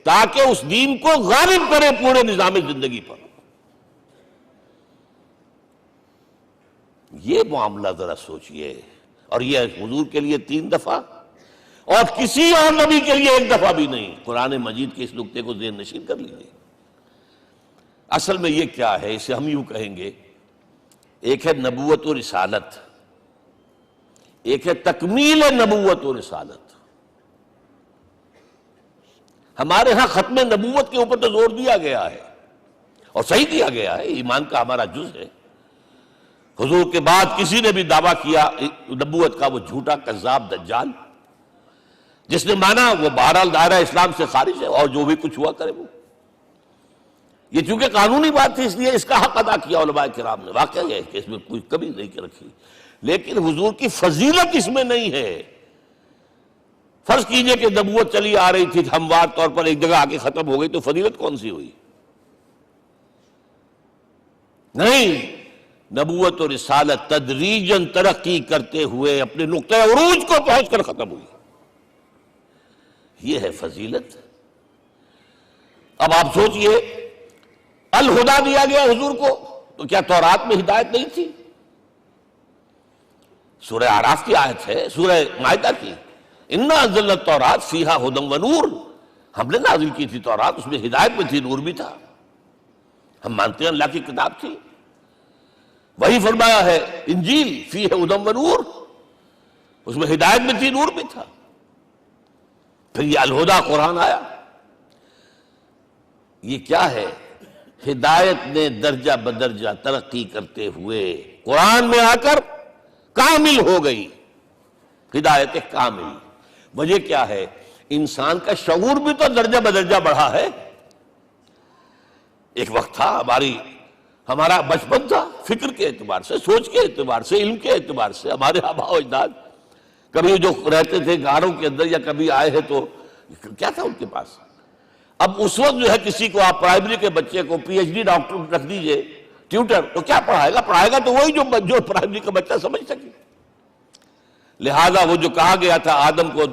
تاکہ اس دین کو غالب کرے پورے نظام زندگی پر. یہ معاملہ ذرا سوچئے. اور یہ حضور کے لیے 3 دفعہ، اور کسی اور نبی کے لیے 1 دفعہ بھی نہیں. قرآن مجید کے اس نقطے کو ذہن نشین کر لیجیے. اصل میں یہ کیا ہے؟ اسے ہم یوں کہیں گے، ایک ہے نبوت و رسالت، ایک ہے تکمیل نبوت و رسالت. ہمارے ہاں ختم نبوت کے اوپر تو زور دیا گیا ہے، اور صحیح دیا گیا ہے، ایمان کا ہمارا جز ہے. حضور کے بعد کسی نے بھی دعویٰ کیا نبوت کا، وہ جھوٹا کذاب دجال. جس نے مانا وہ بہرحال دائرہ اسلام سے خارج ہے، اور جو بھی کچھ ہوا کرے وہ. یہ چونکہ قانونی بات تھی اس لیے اس کا حق ادا کیا علماء کرام نے. واقعہ یہ ہے کہ اس میں کوئی کمی نہیں رکھی، لیکن حضور کی فضیلت اس میں نہیں ہے. فرض کیجئے کہ نبوت چلی آ رہی تھی ہموار طور پر، ایک جگہ آ کے ختم ہو گئی، تو فضیلت کون سی ہوئی؟ نہیں، نبوت و رسالت تدریجاً ترقی کرتے ہوئے اپنے نقطہ عروج کو پہنچ کر ختم ہوئی. یہ ہے فضیلت. اب آپ سوچئے، الہدا دیا گیا حضور کو، تو کیا تورات میں ہدایت نہیں تھی؟ سورہ اعراف کی آیت ہے، سورہ مائدہ کی، انا انزلنا التوراۃ فیہا ھدی ونور. ہم نے نازل کی تھی تورات، اس میں ہدایت میں تھی، نور بھی تھا، ہم مانتے ہیں اللہ کی کتاب تھی۔ وہی فرمایا ہے انجیل فیہ ھدی و نور، اس میں ہدایت میں تھی، نور بھی تھا۔ پھر یہ الہدیٰ قرآن آیا، یہ کیا ہے؟ ہدایت نے درجہ بدرجہ ترقی کرتے ہوئے قرآن میں آ کر کامل ہو گئی، ہدایت کامل۔ وجہ کیا ہے؟ انسان کا شعور بھی تو درجہ بدرجہ بڑھا ہے۔ ایک وقت تھا ہمارا بچپن تھا، فکر کے اعتبار سے، سوچ کے اعتبار سے، علم کے اعتبار سے، ہمارے آباء و اجداد کبھی جو رہتے تھے غاروں کے اندر یا کبھی آئے ہیں تو کیا تھا ان کے پاس؟ اب اس وقت جو ہے کسی کو آپ پرائمری کے بچے کو پی ایچ ڈی ڈاکٹر رکھ دیجئے ٹیوٹر، تو کیا پڑھائے گا تو وہی جو پرائمری کا بچہ سمجھ سکے۔ لہذا وہ جو کہا گیا تھا آدم کو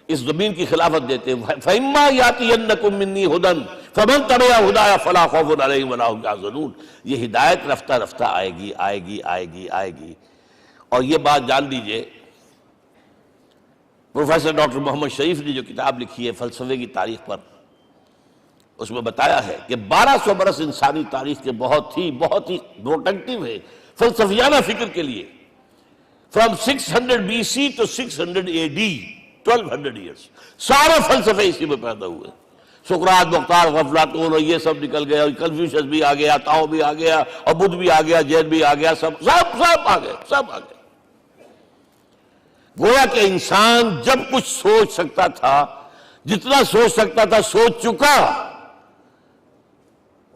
اس زمین کی خلافت دیتے، فَإِمَّا يَأْتِيَنَّكُم مِّنِّي هُدًى فَمَن تَبِعَ هُدَايَ فَلَا خَوْفٌ عَلَيْهِمْ وَلَا هُمْ يَحْزَنُونَ۔ یہ ہدایت رفتہ رفتہ آئے گی آئے گی آئے گی آئے گی۔ اور یہ بات جان لیجئے، پروفیسر ڈاکٹر محمد شریف نے جو کتاب لکھی ہے فلسفے کی تاریخ پر، اس میں بتایا ہے کہ 1200 برس انسانی تاریخ کے بہت ہی پروڈکٹیو ہے فلسفیانہ فکر کے لیے۔ From 600 BC to 600 AD 1200 years سارے فلسفے اسی میں پیدا ہوئے۔ سقراط، مختار، افلاطون اور یہ سب نکل گئے، اور کنفیوشس بھی آ گیا، تاؤ بھی آ گیا، اور بدھ بھی آ گیا، جین بھی آ گیا، سب آ گئے۔ گویا کہ انسان جب کچھ سوچ سکتا تھا، جتنا سوچ سکتا تھا سوچ چکا۔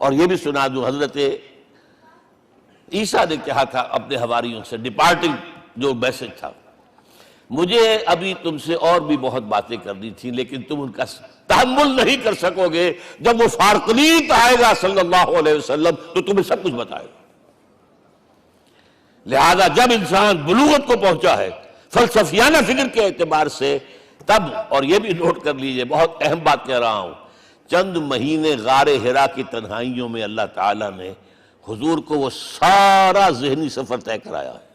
اور یہ بھی سنا دوں، حضرت عیسیٰ نے کہا تھا اپنے حواریوں سے، ڈپارٹنگ جو میسج تھا، مجھے ابھی تم سے اور بھی بہت باتیں کرنی تھی لیکن تم ان کا تحمل نہیں کر سکو گے، جب وہ فارقلیت آئے گا صلی اللہ علیہ وسلم تو تمہیں سب کچھ بتائے گا۔ لہذا جب انسان بلوغت کو پہنچا ہے فلسفیانہ فکر کے اعتبار سے، تب، اور یہ بھی نوٹ کر لیجئے، بہت اہم بات کہہ رہا ہوں، چند مہینے غار حرا کی تنہائیوں میں اللہ تعالیٰ نے حضور کو وہ سارا ذہنی سفر طے کرایا ہے۔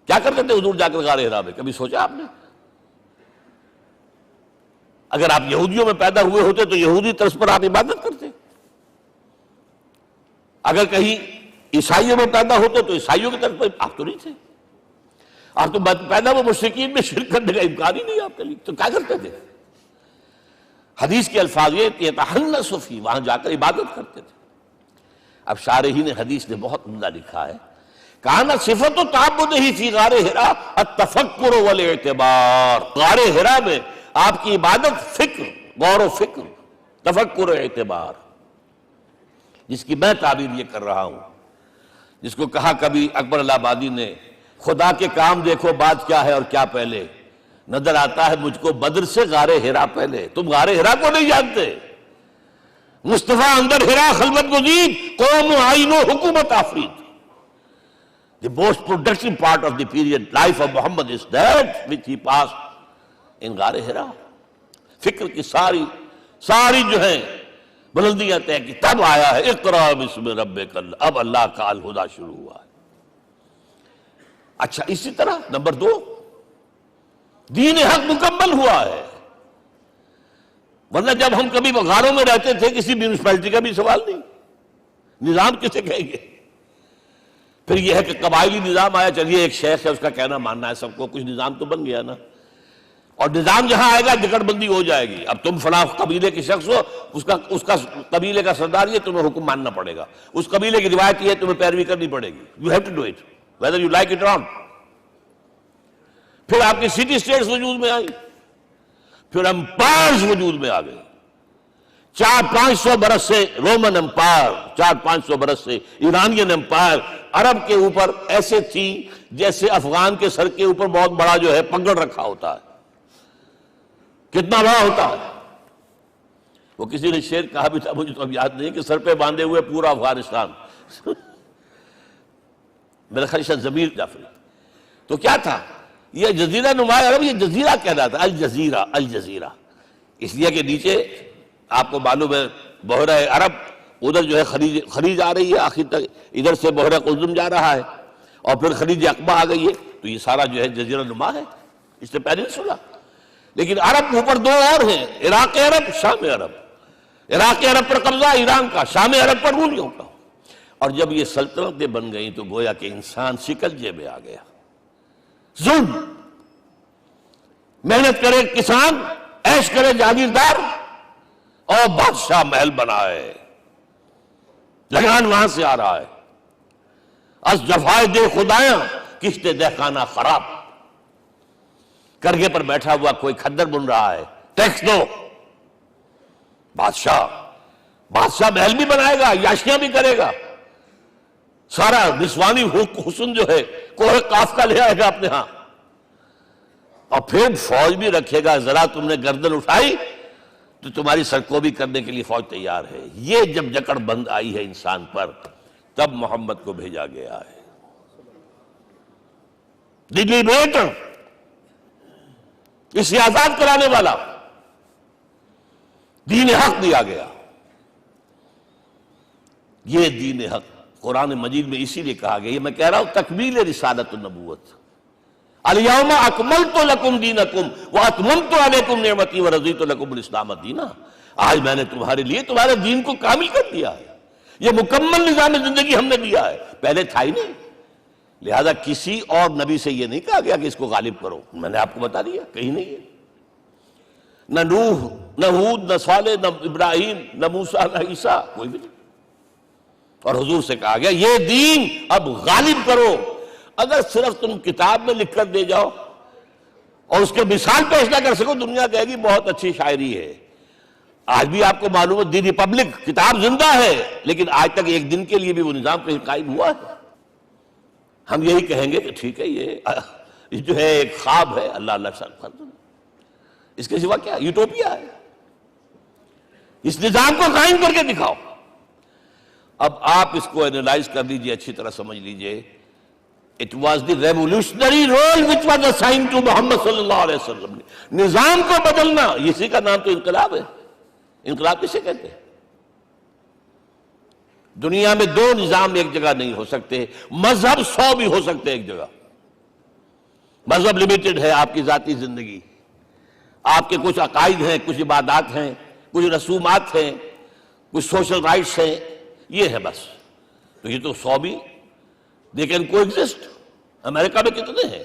کیا کرتے تھے حضور جا کر غار حرا میں؟ کبھی سوچا آپ نے؟ اگر آپ یہودیوں میں پیدا ہوئے ہوتے تو یہودی طرز پر آپ عبادت کرتے، اگر کہیں عیسائیوں میں پیدا ہوتے تو عیسائیوں کی طرف پر آپ تو نہیں تھے، آپ تو پیدا وہ مشرکین میں شرک کرنے کا امکان ہی نہیں آپ کے لیے، تو کیا کرتے تھے؟ حدیث کے الفاظ یہ یتحنث فی، وہاں جا کر عبادت کرتے تھے۔ اب شارحین حدیث نے بہت عمدہ لکھا ہے، کانا صفت تعبدہ فی غار حرا التفکر والاعتبار، غار حرا میں آپ کی عبادت فکر، غور و فکر، تفکر و اعتبار، جس کی میں تعبیر یہ کر رہا ہوں، جس کو کہا کبھی اکبر الہ آبادی نے، خدا کے کام دیکھو بعد کیا ہے اور کیا پہلے، نظر آتا ہے مجھ کو بدر سے غار حرا پہلے۔ تم غار حرا کو نہیں جانتے، مصطفیٰ اندر حرا خلوت گزید، قوم آئین و حکومت آفرید۔ The most productive part of the period life of Muhammad is that which he passed in غار حرا۔ فکر کی ساری جو ہیں بلندیاں طے کی، تب آیا ہے اقرأ بسم ربک، اب اللہ کا الہدیٰ شروع ہوا ہے۔ اچھا، اسی طرح نمبر 2، دین حق مکمل ہوا ہے۔ ورنہ جب ہم کبھی غاروں میں رہتے تھے کسی میونسپلٹی کا بھی سوال نہیں، نظام کسے کہیں گے؟ پھر یہ ہے کہ قبائلی نظام آیا، چلیے ایک شیخ ہے اس کا کہنا ماننا ہے سب کو، کچھ نظام تو بن گیا نا، اور نظام جہاں آئے گا جکڑ بندی ہو جائے گی۔ اب تم فلاں قبیلے کے شخص ہو، اس کا قبیلے کا سردار یہ، تمہیں حکم ماننا پڑے گا، اس قبیلے کی روایت یہ ہے، تمہیں پیروی کرنی پڑے گی، you have to do it whether you like it or not۔ پھر آپ کی سٹی اسٹیٹس وجود میں آئی، پھر امپائرز وجود میں آ گئے، 400-500 برس سے رومن امپائر، 400-500 برس سے ایرانین امپائر عرب کے اوپر ایسے تھی جیسے افغان کے سر کے اوپر بہت بڑا جو ہے پگڑ رکھا ہوتا ہے۔ کتنا بڑا ہوتا ہے؟ وہ کسی نے شعر کہا بھی تھا، مجھے تو اب یاد نہیں، کہ سر پہ باندھے ہوئے پورا افغانستان۔ میرا خیال ضمیر جعفری۔ تو کیا تھا یہ جزیرہ نما عرب، یہ جزیرہ کہلاتا الجزیرہ، الجزیرہ اس لیے کہ نیچے آپ کو معلوم ہے بحیرہ عرب، ادھر جو ہے خلیج آ رہی ہے آخر تک، ادھر سے بحیرہ قلزم جا رہا ہے، اور پھر خلیج عقبہ آ گئی ہے، تو یہ سارا جو ہے جزیرہ نما ہے، اس سے پیننسولا۔ لیکن عرب اوپر دو اور ہیں، عراق عرب، شام عرب۔ عراق عرب پر قبضہ ایران کا، شام عرب پر رومیوں کا۔ اور جب یہ سلطنتیں بن گئیں تو گویا کہ انسان شکنجے میں آ گیا۔ ظلم، محنت کرے کسان، عیش کرے جاگیردار، اور بادشاہ محل بنائے، لگان وہاں سے آ رہا ہے۔ از جفائے دے خدایاں کشتے دہ خانہ خراب، کرگے پر بیٹھا ہوا کوئی کھدر بن رہا ہے، ٹیکس دو۔ بادشاہ محل بھی بنائے گا، یاشیاں بھی کرے گا، سارا نسوانی حسن جو ہے کوہ قاف کا لے آئے گا اپنے ہاں، اور پھر فوج بھی رکھے گا۔ ذرا تم نے گردن اٹھائی تو تمہاری سرکوبی کرنے کے لیے فوج تیار ہے۔ یہ جب جکڑ بند آئی ہے انسان پر، تب محمد کو بھیجا گیا ہے۔ دلی بیٹ، اسے آزاد کرانے والا، دین حق دیا گیا۔ یہ دین حق قرآن مجید میں اسی لیے کہا گیا، یہ میں کہہ رہا ہوں تکمیل رسالت النبوت۔ الیوم اکملت لکم دینکم واتممت علیکم نعمتی ورضیت لکم الاسلام دینا۔ آج میں نے تمہارے لیے تمہارے دین کو کامل کر دیا ہے، یہ مکمل نظام زندگی ہم نے دیا ہے، پہلے تھا ہی نہیں۔ لہذا کسی اور نبی سے یہ نہیں کہا گیا کہ اس کو غالب کرو، میں نے آپ کو بتا دیا کہیں نہیں ہے۔ نہ نوح، نہ ہود، نہ صالح، نہ ابراہیم، نہ موسیٰ، نہ عیسیٰ، کوئی بھی نہیں۔ اور حضور سے کہا گیا یہ دین اب غالب کرو۔ اگر صرف تم کتاب میں لکھ کر دے جاؤ اور اس کے مثال پیش نہ کر سکو، دنیا کہے گی بہت اچھی شاعری ہے۔ آج بھی آپ کو معلوم ہے دی ریپبلک کتاب زندہ ہے، لیکن آج تک ایک دن کے لیے بھی وہ نظام کہیں قائم ہوا ہے؟ ہم یہی کہیں گے کہ ٹھیک ہے، یہ جو ہے ایک خواب ہے، اللہ اللہ فرض، اس کے سوا کیا یوٹوپیا ہے؟ اس نظام کو قائم کر کے دکھاؤ۔ اب آپ اس کو اینالائز کر لیجئے، اچھی طرح سمجھ لیجئے۔ It was the revolutionary role which was assigned to محمد صلی اللہ علیہ وسلم۔ نظام کو بدلنا، اسی کا نام تو انقلاب ہے۔ انقلاب کسے کہتے ہیں؟ دنیا میں دو نظام ایک جگہ نہیں ہو سکتے، مذہب 100 بھی ہو سکتے ایک جگہ۔ مذہب لمیٹڈ ہے، آپ کی ذاتی زندگی، آپ کے کچھ عقائد ہیں، کچھ عبادات ہیں، کچھ رسومات ہیں، کچھ سوشل رائٹس ہیں، یہ ہے بس۔ تو یہ تو 100 بھی they can coexist۔ امریکہ میں کتنے ہیں؟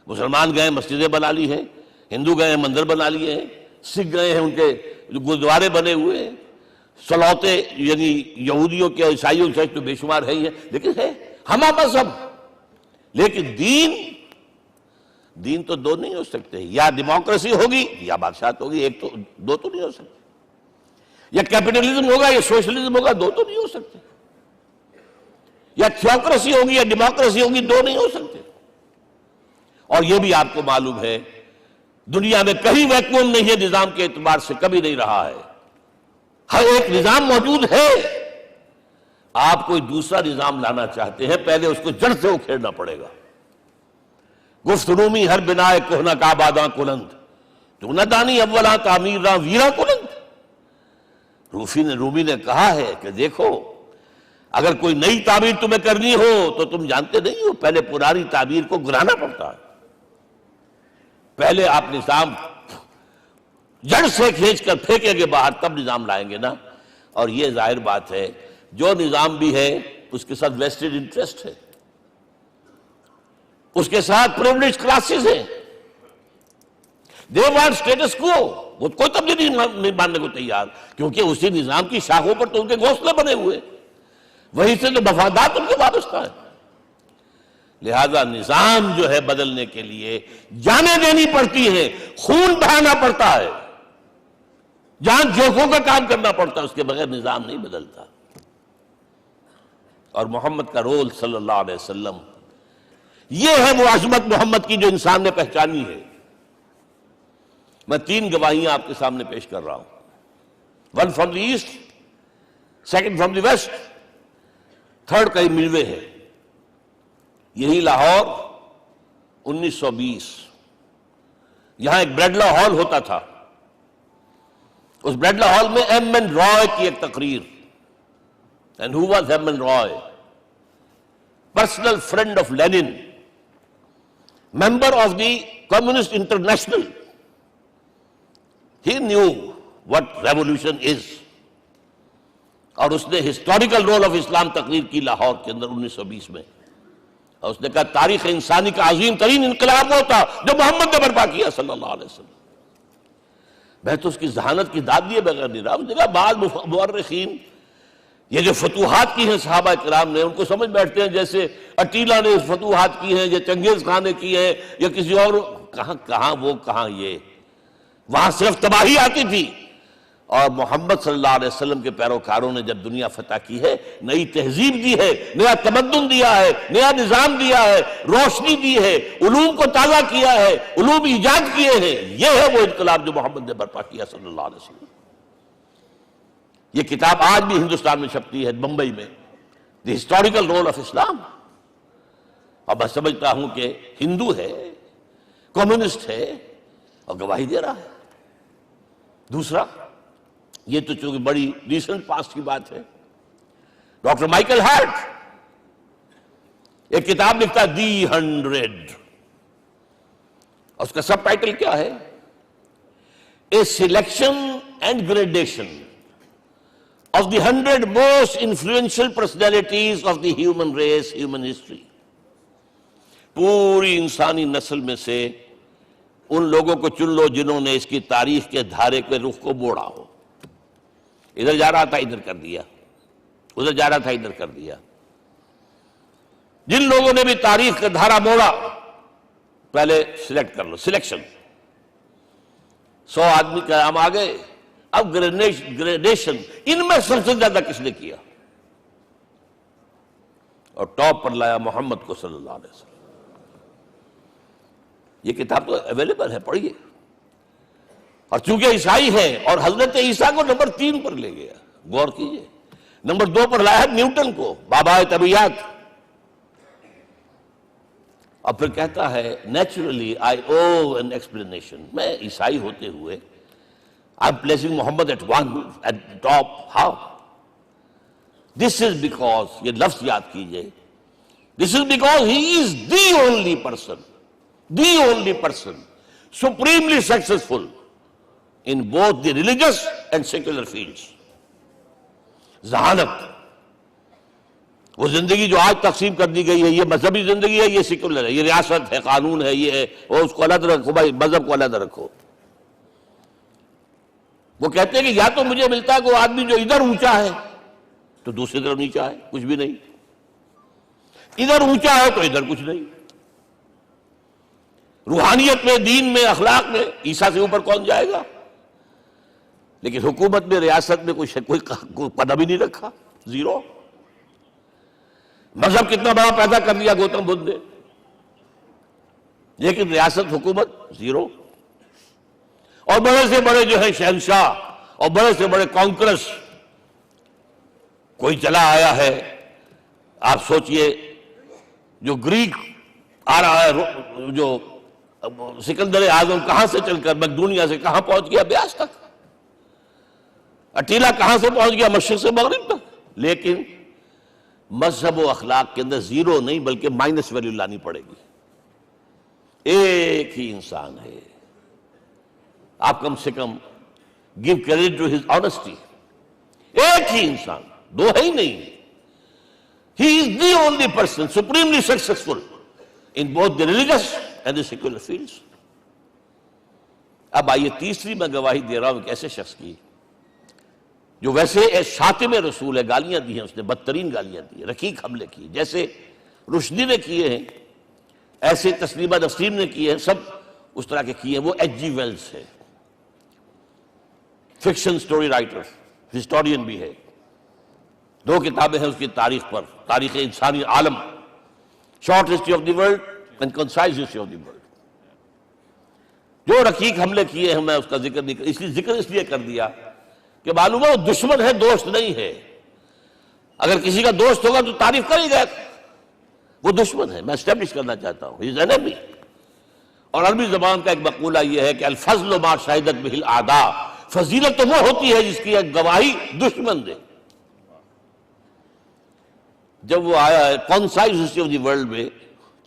مسلمان گئے مسجدیں بنا لی ہیں، ہندو گئے ہیں مندر بنا لیے ہیں، سکھ گئے ہیں ان کے گردوارے بنے ہوئے ہیں، سلوتے یعنی یہودیوں کے عیسائیوں کے تو بے شمار ہے ہی ہے، لیکن ہے ہمہ مذہب۔ لیکن دین تو دو نہیں ہو سکتے، یا ڈیموکریسی ہوگی یا بادشاہت ہوگی، ایک تو دو تو نہیں ہو سکتے۔ یا کیپٹلزم ہوگا یا سوشلزم ہوگا، دو تو نہیں ہو سکتے۔ یا تھیوکریسی ہوگی یا ڈیموکریسی ہوگی، دو نہیں ہو سکتے۔ اور یہ بھی آپ کو معلوم ہے دنیا میں کہیں ویکیوم نہیں ہے، نظام کے اعتبار سے کبھی نہیں رہا ہے، ہر ایک نظام موجود ہے۔ آپ کوئی دوسرا نظام لانا چاہتے ہیں، پہلے اس کو جڑ سے اکھیڑنا پڑے گا۔ گفت رومی ہر بنائے کوہنا کا آباداں کلند، تو نہ دانی اولاں تعمیر راں ویراں کلند۔ رومی نے کہا ہے کہ دیکھو اگر کوئی نئی تعمیر تمہیں کرنی ہو تو تم جانتے نہیں ہو پہلے پرانی تعمیر کو گرانا پڑتا ہے، پہلے آپ نظام جڑ سے کھینچ کر پھینکیں گے باہر، تب نظام لائیں گے نا۔ اور یہ ظاہر بات ہے جو نظام بھی ہے اس کے ساتھ ویسٹڈ انٹرسٹ ہے، اس کے ساتھ پریولیج کلاسز ہیں، دے وانٹ اسٹیٹس کو، وہ کوئی تبدیلی نہیں ماننے کو تیار، کیونکہ اسی نظام کی شاخوں پر تو ان کے گھونسلے بنے ہوئے، وہیں سے تو مفادات ان کے وابستہ ہے۔ لہذا نظام جو ہے بدلنے کے لیے جانیں دینی پڑتی ہیں، خون بہانا پڑتا ہے، جان جوکھوں کا کام کرنا پڑتا ہے، اس کے بغیر نظام نہیں بدلتا۔ اور محمد کا رول صلی اللہ علیہ وسلم، یہ ہے وہ عظمت محمد کی جو انسان نے پہچانی ہے۔ میں 3 گواہیاں آپ کے سامنے پیش کر رہا ہوں، 1 from the east, 2 from the west, 3 کہیں ملوے ہے۔ یہی لاہور 1920، یہاں ایک بریڈلا ہال ہوتا تھا، اس بریڈلا ہال میں ایم این رائے کی ایک تقریر۔ And who was M. N. Roy? Personal friend of Lenin, member of the Communist International, He knew what revolution is. اور اس نے ہسٹوریکل رول آف اسلام تقریر کی لاہور کے اندر 1920 میں، اور اس نے کہا تاریخ انسانی کا عظیم ترین انقلاب وہ تھا جو محمد نے برپا کیا صلی اللہ علیہ وسلم۔ میں تو اس کی ذہانت کی داد دیے بغیر نہیں رہا۔ اس نے کہا بعض مورخین یہ جو فتوحات کی ہیں صحابہ کرام نے، ان کو سمجھ بیٹھتے ہیں جیسے اٹیلا نے فتوحات کی ہیں یا چنگیز خان نے کی ہے یا کسی اور، کہاں وہ کہاں یہ، وہاں صرف تباہی آتی تھی، اور محمد صلی اللہ علیہ وسلم کے پیروکاروں نے جب دنیا فتح کی ہے، نئی تہذیب دی ہے، نیا تمدن دیا ہے، نیا نظام دیا ہے، روشنی دی ہے، علوم کو تازہ کیا ہے، علوم ایجاد کیے ہیں۔ یہ ہے وہ انقلاب جو محمد نے برپا کیا صلی اللہ علیہ وسلم۔ یہ کتاب آج بھی ہندوستان میں چھپتی ہے، بمبئی میں، دی ہسٹوریکل رول آف اسلام۔ اور میں سمجھتا ہوں کہ ہندو ہے، کمیونسٹ ہے اور گواہی دے رہا ہے۔ دوسرا، یہ تو چونکہ بڑی ریسنٹ پاسٹ کی بات ہے، ڈاکٹر مائیکل ہارٹ ایک کتاب لکھتا ہے دی 100، اور اس کا سب ٹائٹل کیا ہے؟ A selection and gradation of the 100 most influential personalities of the human race, human history۔ پوری انسانی نسل میں سے ان لوگوں کو چن لو جنہوں نے اس کی تاریخ کے دھارے کے رخ کو موڑا ہو۔ ادھر جا رہا تھا ادھر کر دیا، ادھر جا رہا تھا ادھر کر دیا۔ جن لوگوں نے بھی تاریخ کا دھارا موڑا، پہلے سلیکٹ کر لو، سلیکشن۔ 100 آدمی کا ہم آ گئے، اب گریڈیشن، ان میں سب سے زیادہ کس نے کیا، اور ٹاپ پر لایا محمد کو صلی اللہ علیہ وسلم۔ یہ کتاب تو اویلیبل ہے، پڑھیے۔ اور چونکہ عیسائی ہیں اور حضرت عیسیٰ کو نمبر 3 پر لے گیا، غور کیجئے۔ نمبر 2 پر لایا نیوٹن کو، بابائے طبیعیات، اور پھر کہتا ہے naturally I O an explanation. میں عیسائی ہوتے ہوئے I'm placing Muhammad at top. How? This is because, یہ لفظ یاد کیجئے، this is because he is the only person supremely successful in both the religious and secular fields۔ ذہانت، وہ زندگی جو آج تقسیم کر دی گئی ہے، یہ مذہبی زندگی ہے، یہ سیکولر ہے، یہ ریاست ہے، قانون ہے، یہ ہے، اور اس کو علیحدہ رکھو بھائی، مذہب کو علیحدہ رکھو۔ وہ کہتے ہیں کہ یا تو مجھے ملتا ہے کہ وہ آدمی جو ادھر اونچا ہے تو دوسری طرف نیچا ہے، کچھ بھی نہیں، ادھر اونچا ہے تو ادھر کچھ نہیں۔ روحانیت میں، دین میں، اخلاق میں عیسیٰ سے اوپر کون جائے گا؟ لیکن حکومت میں، ریاست میں کوئی پدہ بھی نہیں رکھا، زیرو۔ مذہب کتنا بڑا پیدا کر لیا گوتم بدھ نے، لیکن ریاست، حکومت زیرو۔ اور بڑے سے بڑے جو ہے شہنشاہ اور بڑے سے بڑے کانکرس، کوئی چلا آیا ہے، آپ سوچئے جو گریک آ رہا ہے، جو سکندر اعظم کہاں سے چل کر مقدونیہ سے کہاں پہنچ گیا؟ بیاس تک۔ اٹیلا کہاں سے پہنچ گیا؟ مشرق سے مغرب تک۔ لیکن مذہب و اخلاق کے اندر زیرو نہیں بلکہ مائنس ویلیو لانی پڑے گی۔ ایک ہی انسان ہے، آپ کم سے کم give credit to his honesty۔ ایک ہی انسان، دو ہے ہی نہیں۔ He is the only person supremely successful in both the religious and the secular fields۔ اب آئیے تیسری میں گواہی دے رہا ہوں ایک ایسے شخص کی جو ویسے شاتم رسول ہے، گالیاں دی ہیں اس نے، بدترین گالیاں دی ہیں، رقیق حملے کی، جیسے رشدی نے کیے ہیں ایسے تسلیمہ نسرین نے کیے ہیں، سب اس طرح کے کیے ہیں۔ وہ ایچ جی ویلز ہے، فکشن سٹوری رائٹر، ہسٹورین بھی ہے، 2 کتابیں ہیں اس کی تاریخ پر، تاریخ انسانی عالم، short history of the world and concise history of the world. جو رقیق حملے کیے ہیں میں اس کا ذکر نہیں، ذکر اس لیے کر دیا کہ معلوم ہے وہ دشمن ہے، دوست نہیں ہے۔ اگر کسی کا دوست ہوگا تو تعریف کرے گا، وہ دشمن ہے، میں اسٹیبلش کرنا چاہتا ہوں، ہی از انیمی۔ اور عربی زبان کا ایک مقولہ یہ ہے کہ الفضل ما شہدت بہ الاعداء، فضیلت تو وہ ہوتی ہے جس کی ایک گواہی دشمن دے۔ جب وہ آیا ہے concise history of the world میں،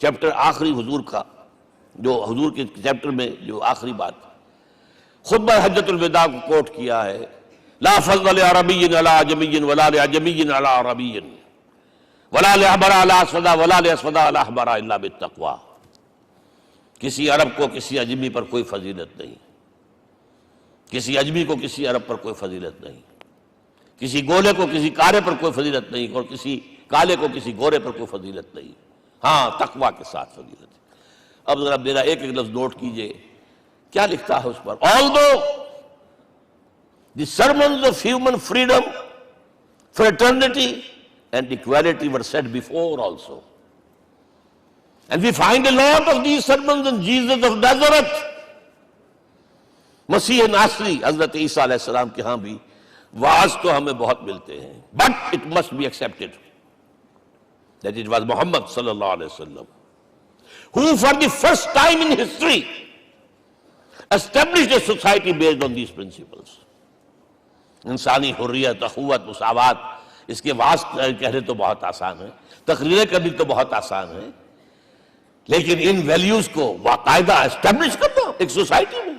چیپٹر آخری حضور کا، جو حضور کے چیپٹر میں جو آخری بات، خطبہ حجۃ الوداع کو کوٹ کیا ہے، لا فضل لعربی علی عجمی ولا لعجمی علی عربی ولا لأحمر علی اسود ولا لأسود علی احمر الا بالتقوی. کسی عرب کو کسی عجمی پر کوئی فضیلت نہیں، کسی عجمی کو کسی عرب پر کوئی فضیلت نہیں، کسی گولے کو کسی کارے پر کوئی فضیلت نہیں، اور کسی کالے کو کسی گورے پر کوئی فضیلت نہیں، ہاں تقوی کے ساتھ فضیلت ہے. اب ذرا میرا ایک ایک لفظ نوٹ کیجئے، کیا لکھتا ہے اس پر؟ Although the sermons of human freedom, fraternity and equality were said before also, and we find a lot of these sermons in Jesus of Nazareth. مسیح ناصری حضرت عیسیٰ علیہ السلام کے ہاں بھی واعظ تو ہمیں بہت ملتے ہیں، but it must be accepted that it was Muhammad صلی اللہ علیہ وسلم who for the first time in history established a society based on these principles. انسانی حریت، اخوت، مساوات، اس کے واعظ کہنے تو بہت آسان ہے، تقریریں کرنی تو بہت آسان ہے، لیکن ان ویلیوز کو باقاعدہ اسٹیبلش کرنا ایک سوسائٹی میں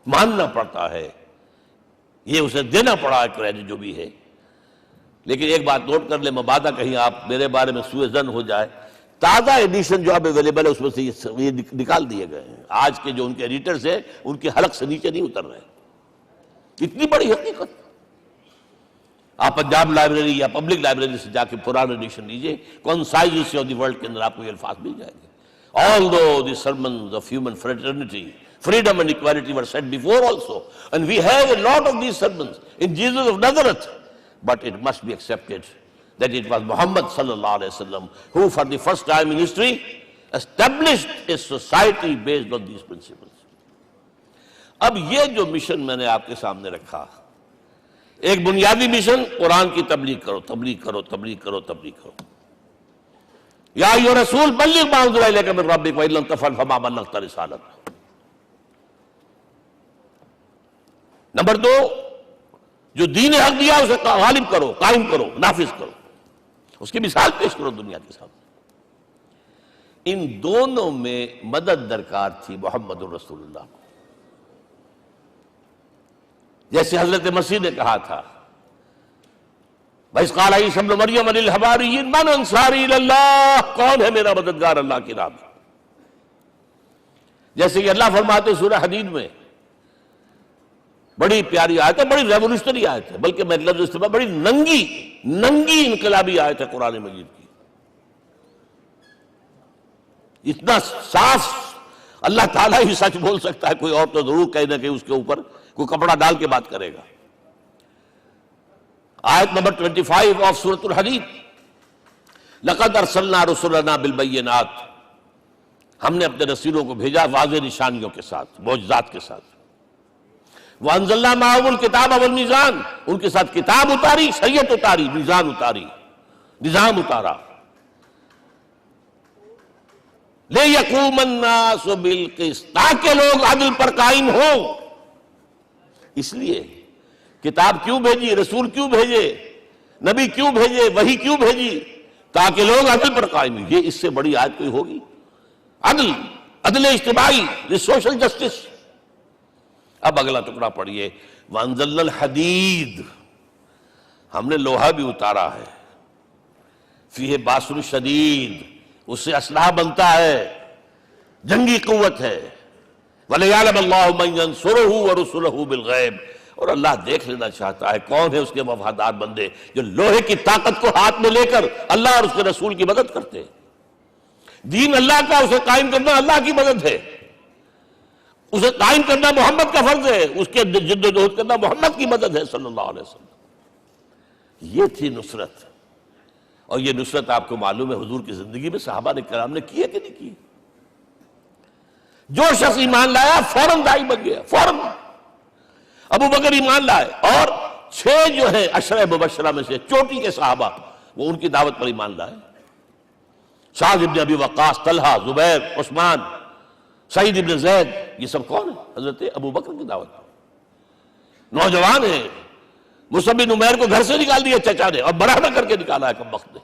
ماننا پڑتا ہے، یہ اسے دینا پڑا ہے کریڈٹ جو بھی ہے. لیکن ایک بات نوٹ کر لیں، مبادہ کہیں آپ میرے بارے میں سوء ظن ہو جائے، تازہ ایڈیشن جو اب اویلیبل ہے اس میں سے یہ نکال دیے گئے ہیں. آج کے جو ان کے ایڈیٹرز ہیں ان کے حلق سے نیچے نہیں اتر رہے. اتنی بڑی حقیقت، آپ پنجاب لائبریری یا پبلک لائبریری سے جا کے پرانا ایڈیشن لیجئے، concise history of the world کے اندر آپ کو یہ الفاظ مل جائیں گے. Although the sermons of human fraternity, freedom and equality were said before also, and we have a lot of these sermons in Jesus of Nazareth, but it must be accepted that it was Muhammad sallallahu alaihi wasallam who for the first time in history established a society based on these principles. اب یہ جو mission میں نے آپ کے سامنے رکھا، ایک بنیادی مشن قرآن کی تبلیغ کرو، تبلیغ کرو، تبلیغ کرو، تبلیغ کرو. یا ایھا رسول بلغ ما انزل الیک من ربک وان لم تفعل فما بلغت رسالتہ. نمبر 2، جو دین حق دیا اسے غالب کرو، قائم کرو، نافذ کرو، اس کی مثال پیش کرو دنیا کے سامنے. ان دونوں میں مدد درکار تھی محمد الرسول اللہ کو. جیسے حضرت مسیح نے کہا تھا، وَإِذْ قَالَ عِيسَىٰ ابْنُ مَرْيَمَ لِلْحَوَارِيِّينَ مَنْ أَنصَارِي إِلَى اللَّهِ، کون ہے میرا مددگار اللہ کی راہ میں. جیسے کہ اللہ فرماتے ہیں سورہ حدید میں، بڑی پیاری آیت ہے، بڑی ریولوشنری آیت ہے، بلکہ میں لفظ استعمال، بڑی ننگی انقلابی آیت ہے قرآن مجید کی. اتنا صاف اللہ تعالیٰ ہی سچ بول سکتا ہے، کوئی اور تو ضرور کہیں نہ کہیں اس کے اوپر کوئی کپڑا ڈال کے بات کرے گا. آیت نمبر 25 آف سورۃ الحدید، لَقَدْ أَرْسَلْنَا رُسُلَنَا بِالْبَيِّنَاتِ، ہم نے اپنے رسولوں کو بھیجا واضح نشانیوں کے ساتھ، معجزات کے ساتھ. وَأَنزَلْنَا مَعَهُمُ الْكِتَابَ وَالْمِيزَانَ، ان کے ساتھ کتاب اتاری، شریعت اتاری، میزان اتاری، نظام اتارا. لِيَقُومَ النَّاسُ بِالْقِسْطِ، تاکہ لوگ عدل پر قائم ہوں. اس لیے کتاب کیوں بھیجی، رسول کیوں بھیجے، نبی کیوں بھیجے، وحی کیوں بھیجی؟ تاکہ لوگ عدل پر قائم ہوں. یہ اس سے بڑی آیت کوئی ہوگی؟ عدل اجتماعی، سوشل جسٹس. اب اگلا ٹکڑا پڑھیے، وَأَنزَلْنَا الْحَدِيدَ، ہم نے لوہا بھی اتارا ہے، فِيهِ بَأْسٌ شَدِيدٌ، اس سے اسلحہ بنتا ہے، جنگی قوت ہے. وَلِيَعْلَمَ اللَّهُ مَن يَنصُرُهُ وَرُسُلَهُ بِالْغَيْبِ، اور اللہ دیکھ لینا چاہتا ہے کون ہے اس کے وفادار بندے جو لوہے کی طاقت کو ہاتھ میں لے کر اللہ اور اس کے رسول کی مدد کرتے ہیں. دین اللہ کا، اسے قائم کرنا اللہ کی مدد ہے، اسے قائم کرنا محمد کا فرض ہے، اس کے جد و جہد کرنا محمد کی مدد ہے صلی اللہ علیہ وسلم. یہ تھی نصرت. اور یہ نصرت آپ کو معلوم ہے حضور کی زندگی میں صحابہ کرام نے کی ہے کہ نہیں کی؟ جو شخص ایمان لایا فوراً داعی بن گیا، فوراً. ابو بکر ایمان لائے، اور 6 جو ہیں عشرہ مبشرہ میں سے چوٹی کے صحابہ، وہ ان کی دعوت پر ایمان لائے. سعد ابن ابی وقاص، طلحہ، زبیر، عثمان، سعید ابن زید، یہ سب کون ہیں؟ حضرت ابو بکر کی دعوت پر. نوجوان ہیں. مصعب بن عمیر کو گھر سے نکال دیا چچا نے، اور برہنہ کر کے نکالا ہے کم وقت نے،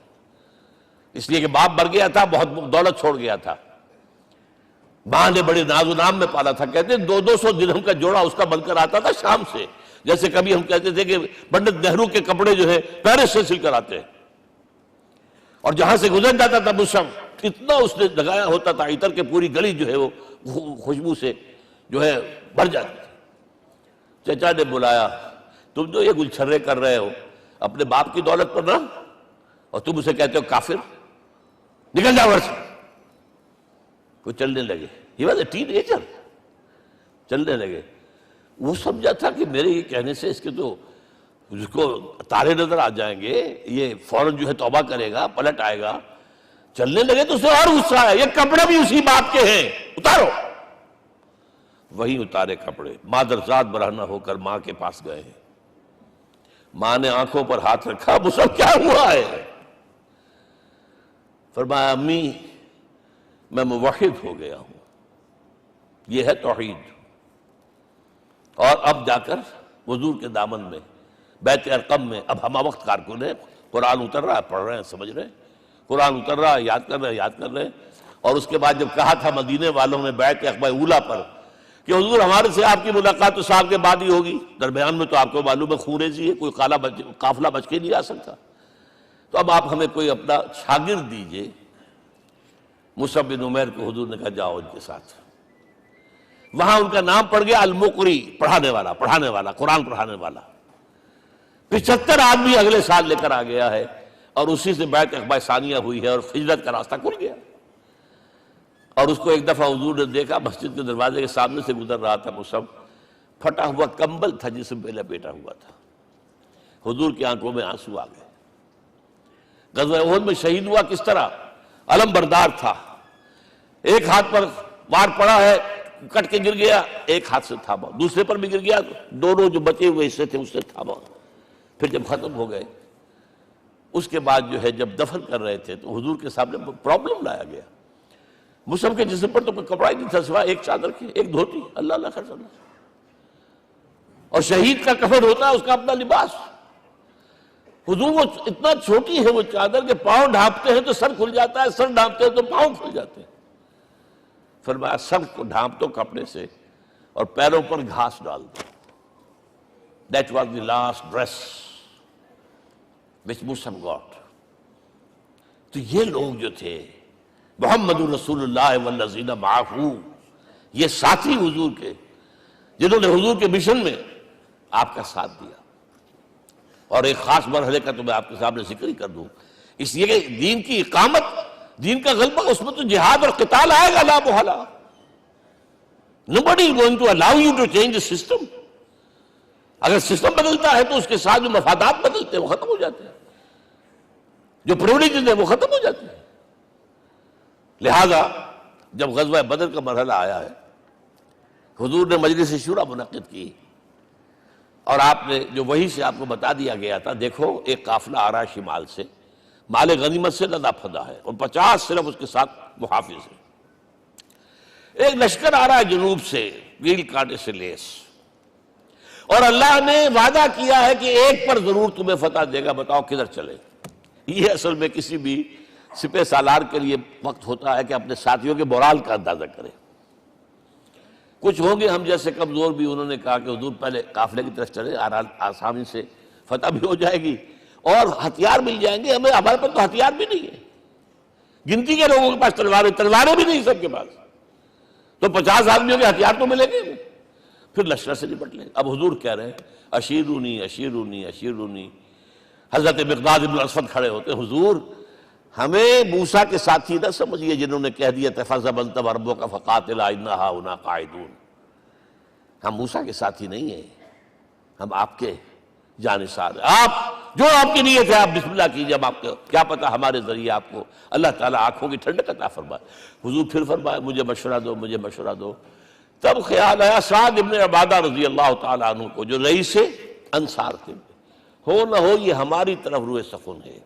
اس لیے کہ باپ مر گیا تھا، بہت دولت چھوڑ گیا تھا. ماں نے بڑے ناز و نام میں پالا تھا، کہتے ہیں 200 درہم کا جوڑا اس کا بن کر آتا تھا شام سے، جیسے کبھی ہم کہتے تھے کہ پنڈت نہرو کے کپڑے جو ہے پیرس سے سل کر آتے ہیں. اور جہاں سے گزر جاتا تھا مصعب، اتنا اس نے لگایا ہوتا تھا عطر کہ پوری گلی جو ہے وہ خوشبو سے جو ہے بھر جاتی تھی. چچا نے بلایا، تم جو یہ گلچھرے کر رہے ہو اپنے باپ کی دولت پر نہ، اور تم اسے کہتے ہو کافر، نکل جاؤ گھر سے. وہ چلنے لگے. He was a teenager. چلنے لگے. وہ سمجھا تھا کہ میرے یہ کہنے سے اس کے تو اس کو تارے نظر آ جائیں گے، یہ فوراً جو ہے توبہ کرے گا، پلٹ آئے گا. چلنے لگے تو اسے اور غصہ آیا، یہ کپڑے بھی اسی باپ کے ہیں، اتارو. وہی اتارے کپڑے. مادرزاد برہنہ ہو کر ماں کے پاس گئے. ماں نے آنکھوں پر ہاتھ رکھا، مصعب کیا ہوا ہے؟ فرمایا امی میں موحد ہو گیا ہوں، یہ ہے توحید. اور اب جا کر حضور کے دامن میں بیت ارقم میں اب ہمہ وقت کارکن ہے، قرآن اتر رہا ہے، پڑھ رہے ہیں، سمجھ رہے ہیں، قرآن اتر رہا ہے، یاد کر رہے ہیں. اور اس کے بعد جب کہا تھا مدینے والوں نے بیعت عقبہ اولیٰ پر کہ حضور ہمارے سے آپ کی ملاقات تو سال کے بعد ہی ہوگی، درمیان میں تو آپ کو معلوم ہے خوریزی ہے، کوئی قافلہ بچ کے نہیں آ سکتا، تو اب آپ ہمیں کوئی اپنا شاگرد دیجئے. مصعب بن عمیر کو حضور نے کہا جاؤ ان کے ساتھ. وہاں ان کا نام پڑ گیا المقری، پڑھانے والا، قرآن پڑھانے والا. 75 آدمی اگلے سال لے کر آ گیا ہے، اور اسی سے بیعت عقبہ ثانیہ ہوئی ہے اور ہجرت کا راستہ کھل گیا. اور اس کو ایک دفعہ حضور نے دیکھا، مسجد کے دروازے کے سامنے سے گزر رہا تھا مصعب، پھٹا ہوا کمبل تھا جسم پہ لپیٹا ہوا تھا. حضور کی آنکھوں میں آنسو آ گئے. غزوہ احد میں شہید ہوا کس طرح؟ علم بردار تھا، ایک ہاتھ پر وار پڑا ہے، کٹ کے گر گیا، ایک ہاتھ سے تھاما، دوسرے پر بھی گر گیا، دونوں جو بچے ہوئے حصے تھے اس سے تھاما. پھر جب ختم ہو گئے اس کے بعد جو ہے جب دفن کر رہے تھے تو حضور کے سامنے پرابلم لایا گیا. مصعب کے جسم پر تو کوئی کپڑا ہی نہیں تھا سوائے ایک چادر کی، ایک دھوتی. اللہ اللہ خیر اللہ. اور شہید کا کفن ہوتا ہے اس کا اپنا لباس. حضور وہ اتنا چھوٹی ہے وہ چادر کہ پاؤں ڈھانپتے ہیں تو سر کھل جاتا ہے، سر ڈھانپتے ہیں تو پاؤں کھل جاتے ہیں. فرمایا سر کو ڈھانپ دو کپڑے سے اور پیروں پر گھاس ڈال دو. That was the last dress which Mus'ab got. تو یہ لوگ جو تھے محمد رسول اللہ والذین معہ، یہ ساتھی حضور کے جنہوں نے حضور کے مشن میں آپ کا ساتھ دیا. اور ایک خاص مرحلے کا تو میں آپ کے سامنے ذکر ہی کر دوں، اس لیے کہ دین کی اقامت، دین کا غلبہ، اس میں تو جہاد اور قتال آئے گا لا محالہ. Nobody is going to allow you to change the system. اگر سسٹم بدلتا ہے تو اس کے ساتھ جو مفادات بدلتے ہیں وہ ختم ہو جاتے ہیں، جو پریولیجز ہیں وہ ختم ہو جاتے ہیں. لہذا جب غزوہ بدر کا مرحلہ آیا ہے، حضور نے مجلس شورا منعقد کی، اور آپ نے جو وہی سے آپ کو بتا دیا گیا تھا، دیکھو ایک قافلہ آ رہا ہے شمال سے، مال غنیمت سے لدا پھدا ہے، اور 50 صرف اس کے ساتھ محافظ ہیں. ایک لشکر آ رہا ہے جنوب سے، ویل کانٹے سے لیس، اور اللہ نے وعدہ کیا ہے کہ ایک پر ضرور تمہیں فتح دے گا، بتاؤ کدھر چلے. یہ اصل میں کسی بھی سپہ سالار کے لیے وقت ہوتا ہے کہ اپنے ساتھیوں کے مورال کا اندازہ کرے. کچھ ہوں گے ہم جیسے کمزور بھی، انہوں نے کہا کہ حضور پہلے قافلے کی طرف چلے، آسانی سے فتح بھی ہو جائے گی اور ہتھیار مل جائیں گے ہمیں. ہمارے پاس تو ہتھیار بھی نہیں ہے، گنتی کے لوگوں کے پاس تلواریں بھی نہیں سب کے پاس، تو 50 آدمیوں کے ہتھیار تو ملیں گے، پھر لشکر سے نپٹ لیں. اب حضور کہہ رہے ہیں اشیرونی اشیرونی اشیرونی. حضرت مقداد بن اسود کھڑے ہوتے ہیں، حضور ہمیں موسیٰ کے ساتھی نہ سمجھیے جنہوں نے کہہ دیا فَذَهَبْ أَنْتَ وَرَبُّكَ فَقَاتِلَا إِنَّا هَاهُنَا قَاعِدُونَ. ہم موسیٰ کے ساتھی نہیں ہیں، ہم آپ کے جانثار ہیں. آپ جو آپ کی نیت ہے آپ بسم اللہ کیجئے، اب آپ کو کیا پتا ہمارے ذریعے آپ کو اللہ تعالیٰ آنکھوں کی ٹھنڈک عطا فرمائے. حضور پھر فرمائے مجھے مشورہ دو، مجھے مشورہ دو. تب خیال آیا سعد ابن عبادہ رضی اللہ تعالیٰ عنہ کو، جو رئیس انصار تھے، ہو نہ ہو یہ ہماری طرف روئے سخن ہے،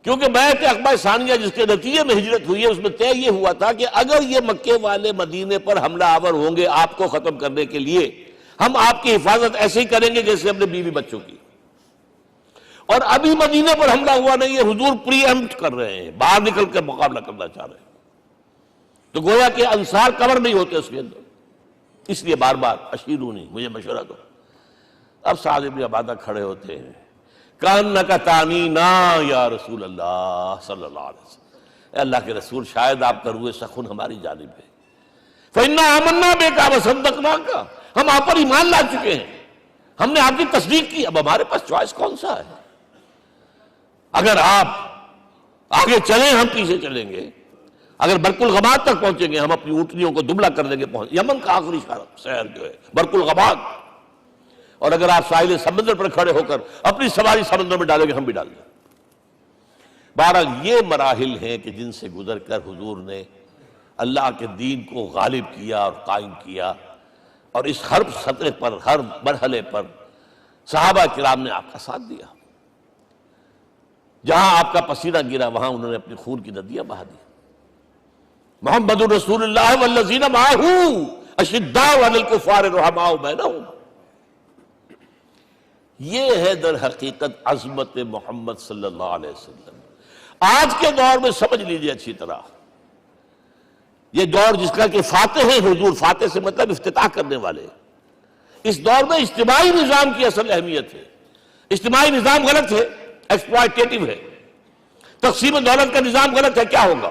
کیونکہ بیعت عقبہ ثانیہ جس کے نتیجے میں ہجرت ہوئی ہے اس میں طے یہ ہوا تھا کہ اگر یہ مکے والے مدینے پر حملہ آور ہوں گے آپ کو ختم کرنے کے لیے، ہم آپ کی حفاظت ایسے ہی کریں گے جیسے اپنے بیوی بچوں کی. اور ابھی مدینے پر حملہ ہوا نہیں ہے، حضور پری ایمپٹ کر رہے ہیں، باہر نکل کے مقابلہ کرنا چاہ رہے ہیں. تو گویا کہ انصار کور نہیں ہوتے اس کے اندر، اس لیے بار بار اشیرونی، مجھے مشورہ دو۔ اب سعد بن عبادہ کھڑے ہوتے ہیں، کانک تعنینا یا رسول اللہ صلی اللہ علیہ وسلم، اے اللہ کے رسول شاید آپ کا روئے سخن ہماری جانب ہے، فإنا آمنا بک وصدقناک، ہم آپ پر ایمان لا چکے ہیں، ہم نے آپ کی تصدیق کی، اب ہمارے پاس چوائس کون سا ہے؟ اگر آپ آگے چلیں ہم پیچھے چلیں گے، اگر برق الغماد تک پہنچیں گے ہم اپنی اونٹنیوں کو دبلا کر دیں گے، یمن کا آخری شہر جو ہے برق الغماد، اور اگر آپ ساحل سمندر پر کھڑے ہو کر اپنی سواری سمندر میں ڈالیں گے ہم بھی ڈال دیں۔ بہرحال یہ مراحل ہیں کہ جن سے گزر کر حضور نے اللہ کے دین کو غالب کیا اور قائم کیا، اور اس ہر سطح پر، ہر مرحلے پر صحابہ کرام نے آپ کا ساتھ دیا، جہاں آپ کا پسینہ گرا وہاں انہوں نے اپنی خون کی ندیاں بہا دی۔ محمد رسول اللہ والذین معہ اشداء علی الکفار رحماء بینہم، یہ ہے در حقیقت عظمت محمد صلی اللہ علیہ وسلم۔ آج کے دور میں سمجھ لیجئے اچھی طرح، یہ دور جس کا کہ فاتح ہے حضور، فاتح سے مطلب افتتاح کرنے والے، اس دور میں اجتماعی نظام کی اصل اہمیت ہے۔ اجتماعی نظام غلط ہے، ایکسپلائٹیٹو ہے، تقسیم دولت کا نظام غلط ہے۔ کیا ہوگا؟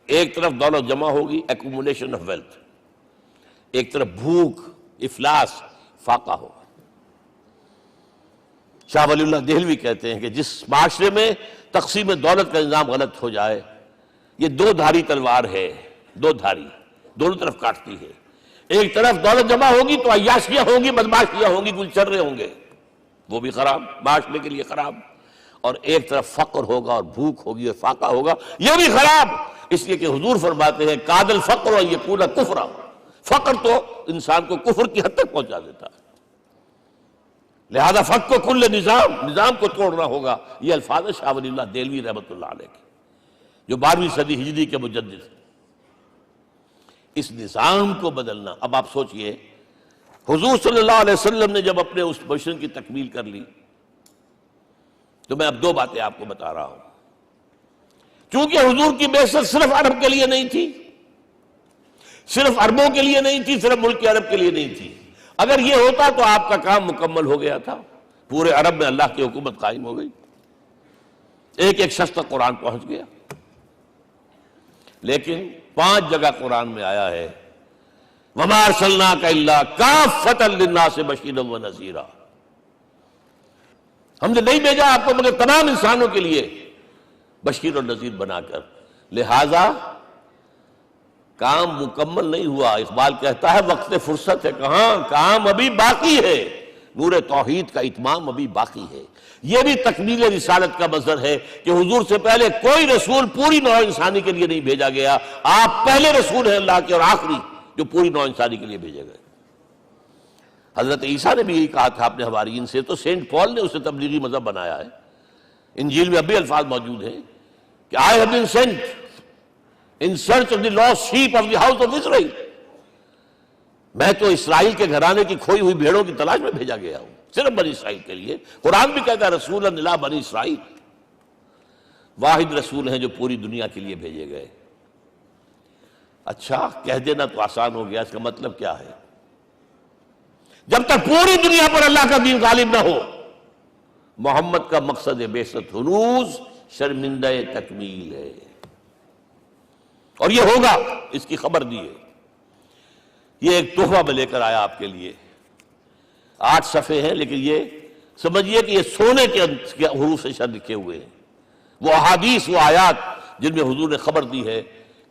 ایک طرف دولت جمع ہوگی، ایکومولیشن آف ویلتھ، ایک طرف بھوک، افلاس، فاقہ ہوگا۔ شاہ ولی اللہ دہلوی کہتے ہیں کہ جس معاشرے میں تقسیم دولت کا نظام غلط ہو جائے، یہ دو دھاری تلوار ہے، دو دھاری، دونوں طرف کاٹتی ہے۔ ایک طرف دولت جمع ہوگی تو عیاشیاں ہوں گی، بدماشیاں ہوں گی، گلچرے ہوں گے، وہ بھی خراب، معاشرے کے لیے خراب، اور ایک طرف فقر ہوگا اور بھوک ہوگی اور فاقہ ہوگا، یہ بھی خراب۔ اس لیے کہ حضور فرماتے ہیں کاد الفقر ان یکون کفرا، فقر تو انسان کو کفر کی حد تک پہنچا دیتا ہے، لہذا فق کو کل نظام کو توڑنا ہوگا۔ یہ الفاظ ہے شاہ ولی اللہ دہلوی رحمۃ اللہ علیہ کے، جو 12ویں صدی ہجری کے مجدد ہیں۔ اس نظام کو بدلنا، اب آپ سوچئے حضور صلی اللہ علیہ وسلم نے جب اپنے اس مشن کی تکمیل کر لی، تو میں اب دو باتیں آپ کو بتا رہا ہوں۔ چونکہ حضور کی بعثت صرف عرب کے لیے نہیں تھی، صرف عربوں کے لیے نہیں تھی، صرف ملک عرب کے لیے نہیں تھی۔ اگر یہ ہوتا تو آپ کا کام مکمل ہو گیا تھا، پورے عرب میں اللہ کی حکومت قائم ہو گئی، ایک ایک شخص تک قرآن پہنچ گیا۔ لیکن 5 جگہ قرآن میں آیا ہے وَمَا أَرْسَلْنَاكَ إِلَّا كَافَّةً لِلنَّاسِ بَشِيرًا وَنَذِيرًا، ہم نے نہیں بھیجا آپ کو مگر تمام انسانوں کے لیے بشیر اور نذیر بنا کر۔ لہذا کام مکمل نہیں ہوا۔ اقبال کہتا ہے وقت فرصت ہے کہاں، کام ابھی باقی ہے، نور توحید کا اتمام ابھی باقی ہے۔ یہ بھی تکمیل رسالت کا مظہر ہے کہ حضور سے پہلے کوئی رسول پوری نوع انسانی کے لیے نہیں بھیجا گیا، آپ پہلے رسول ہیں اللہ کے اور آخری جو پوری نوع انسانی کے لیے بھیجے گئے۔ حضرت عیسیٰ نے بھی یہی کہا تھا اپنے حواریین سے، تو سینٹ پال نے اسے تبلیغی مذہب بنایا ہے۔ انجیل میں اب بھی الفاظ موجود ہیں کہ I have been sent in search of the lost sheep of the house of Israel، میں تو اسرائیل کے گھرانے کی کھوئی ہوئی بھیڑوں کی تلاش میں بھیجا گیا ہوں، صرف بنی اسرائیل کے لیے۔ قرآن بھی کہتا ہے رسولا الی بنی اسرائیل، واحد رسول ہیں جو پوری دنیا کے لیے بھیجے گئے۔ اچھا کہہ دینا تو آسان ہو گیا، اس کا مطلب کیا ہے؟ جب تک پوری دنیا پر اللہ کا دین غالب نہ ہو، محمد کا مقصد بعثت ہنوز شرمندہ تکمیل ہے، اور یہ ہوگا، اس کی خبر دی ہے۔ یہ ایک تحفہ میں لے کر آیا آپ کے لیے، 8 صفحے ہیں، لیکن یہ سمجھیے کہ یہ سونے کے حروف سے شر لکھے ہوئے ہیں، وہ احادیث، وہ آیات جن میں حضور نے خبر دی ہے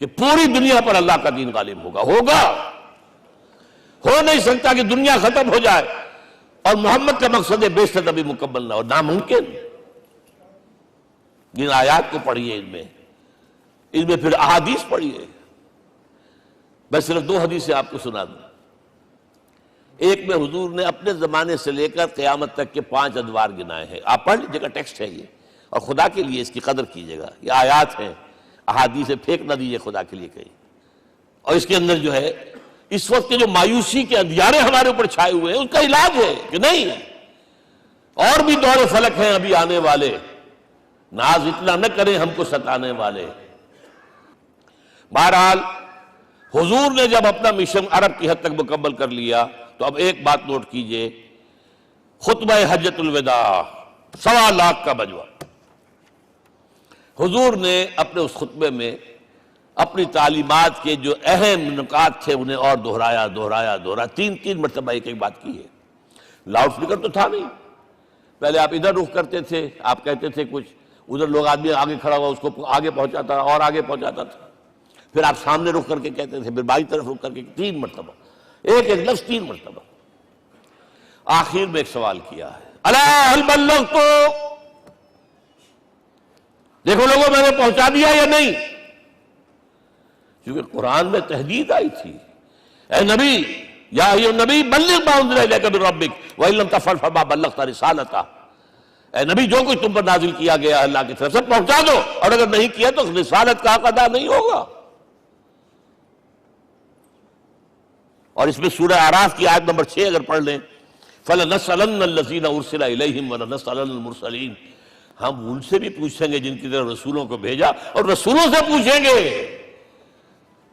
کہ پوری دنیا پر اللہ کا دین غالب ہوگا۔ ہو نہیں سکتا کہ دنیا ختم ہو جائے اور محمد کا مقصد بعثت ابھی مکمل نہ ہو، ناممکن۔ جن آیات کو پڑھیے، ان میں پھر احادیث پڑھیے۔ میں صرف 2 حدیثیں آپ کو سنا دوں۔ ایک میں حضور نے اپنے زمانے سے لے کر قیامت تک کے 5 ادوار گنائے ہیں، آپ پڑھ لیجیے گا، ٹیکسٹ ہے یہ، اور خدا کے لیے اس کی قدر کیجیے گا، یہ آیات ہیں، احادیث پھینک نہ دیجیے خدا کے لیے کہیں۔ اور اس کے اندر جو ہے اس وقت کے جو مایوسی کے اندھیارے ہمارے اوپر چھائے ہوئے ہیں، اس کا علاج ہے کہ نہیں، اور بھی دور فلک ہیں ابھی آنے والے، ناز اتنا نہ کریں ہم کو ستانے والے۔ بہرحال حضور نے جب اپنا مشن عرب کی حد تک مکمل کر لیا تو اب ایک بات نوٹ کیجئے، خطبہ حجۃ الوداع 1.25 لاکھ کا مجمع، حضور نے اپنے اس خطبے میں اپنی تعلیمات کے جو اہم نکات تھے انہیں اور دہرایا 3 مرتبہ ایک بات کی ہے۔ لاؤڈ سپیکر تو تھا نہیں، پہلے آپ ادھر رخ کرتے تھے، آپ کہتے تھے کچھ، ادھر لوگ آدمی آگے کھڑا ہوا اس کو آگے پہنچاتا اور آگے پہنچاتا تھا، پھر آپ سامنے رخ کر کے کہتے تھے، پھر بائیں طرف رخ کر کے 3 مرتبہ، ایک لفظ 3 مرتبہ۔ آخر میں ایک سوال کیا ہے، الا هل بلغت، دیکھو لوگوں میں نے پہنچا دیا یا نہیں؟ کیونکہ قرآن میں تحدید آئی تھی، اے نبی یا ایھا النبی بلغ ما انزل الیک من ربک وان لم تفعل فما بلغت رسالتہ، اے نبی جو کچھ تم پر نازل کیا گیا اللہ کی طرف سے پہنچا دو، اور اگر نہیں کیا تو رسالت کا حق ادا نہیں ہوگا۔ اور اس میں سورہ اعراف کی آیت نمبر 6 اگر پڑھ لیں، فَلَنَسْأَلَنَّ الَّذِينَ أُرْسِلَ إِلَيْهِمْ وَلَنَسْأَلَنَّ الْمُرْسَلِينَ، ہم ان سے بھی پوچھیں گے جن کی طرف رسولوں کو بھیجا، اور رسولوں سے پوچھیں گے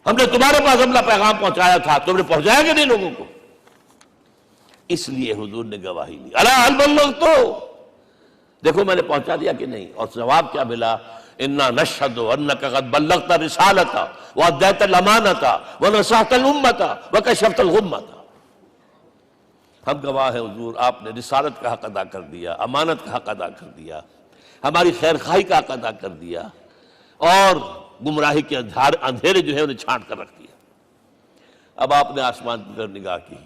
ہم نے تمہارے پاس اپنا پیغام پہنچایا تھا، تم نے پہنچایا کہ نہیں لوگوں کو؟ اس لیے حضور نے گواہی لی، الا هل بلغت، دیکھو میں نے پہنچا دیا کہ نہیں؟ اور جواب کیا ملا؟ انا نشہد انک قد بلغت رسالۃ وادیت الامانۃ ونصحت الامۃ وکشفت الغمۃ، ہم گواہ ہیں حضور آپ نے رسالت کا حق ادا کر دیا، امانت کا حق ادا کر دیا، ہماری خیر خواہی کا حق ادا کر دیا، اور گمراہی کے اندھیرے جو ہے انہیں چھانٹ کر رکھ دیا۔ اب آپ نے آسمان کی طرف نگاہ کی،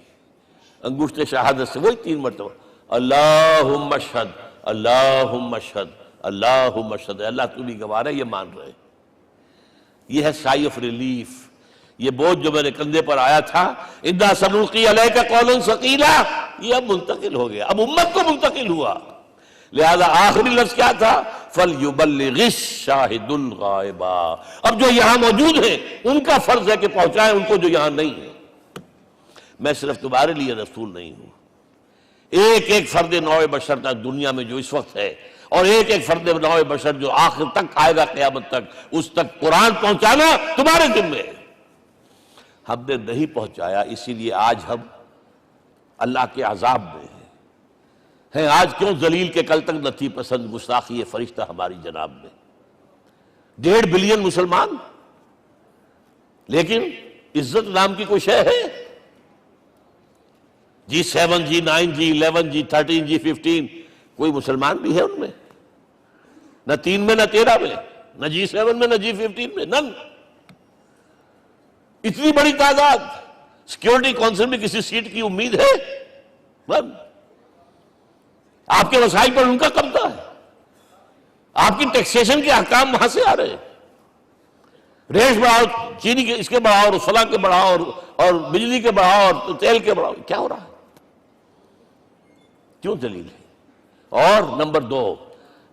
انگشت شہادت سے وہی 3 مرتبہ اللہم اشہد اللہم اشہد اللہم اشہد، اللہ تو بھی گواہ ہے، یہ مان رہے۔ یہ ہے سائی آف ریلیف، یہ بوجھ جو میرے کندھے پر آیا تھا، انا سنلقی علیک قولا ثقیلا، یہ اب منتقل ہو گیا، اب امت کو منتقل ہوا۔ لہذا آخری لفظ کیا تھا؟ فَلْيُبَلِّغِ الشَّاهِدُ الْغَائِبَ، اب جو یہاں موجود ہیں ان کا فرض ہے کہ پہنچائیں ان کو جو یہاں نہیں ہے۔ میں صرف تمہارے لیے رسول نہیں ہوں، ایک فرد نوع بشر تک دنیا میں جو اس وقت ہے، اور ایک فرد نوع بشر جو آخر تک آئے گا قیامت تک، اس تک قرآن پہنچانا تمہارے ذمہ ہے۔ ہم نے نہیں پہنچایا، اسی لیے آج ہم اللہ کے عذاب میں ہیں۔ آج کیوں ذلیل کے کل تک نہ تھی پسند گستاخی فرشتہ ہماری جناب میں؟ 1.5 بلین مسلمان، لیکن عزت نام کی کوئی شے ہے؟ G7 G9 G11 G13 G15 کوئی مسلمان بھی ہے ان میں؟ نہ 3 میں نہ 13 میں، نہ G7 میں نہ G15 میں، نن۔ اتنی بڑی تعداد، سیکیورٹی کونسل میں کسی سیٹ کی امید ہے؟ بند۔ آپ کے وسائل پر ان کا قبضہ ہے، آپ کی ٹیکسیشن کے احکام وہاں سے آ رہے ہیں، ریٹ بڑھاؤ، چینی کے اس کے بڑھاؤ، اور فلاں کے بڑھاؤ، اور بجلی کے بڑھاؤ، اور تیل کے بڑھاؤ، کیا ہو رہا ہے؟ کیوں ذلیل ہے؟ اور نمبر 2،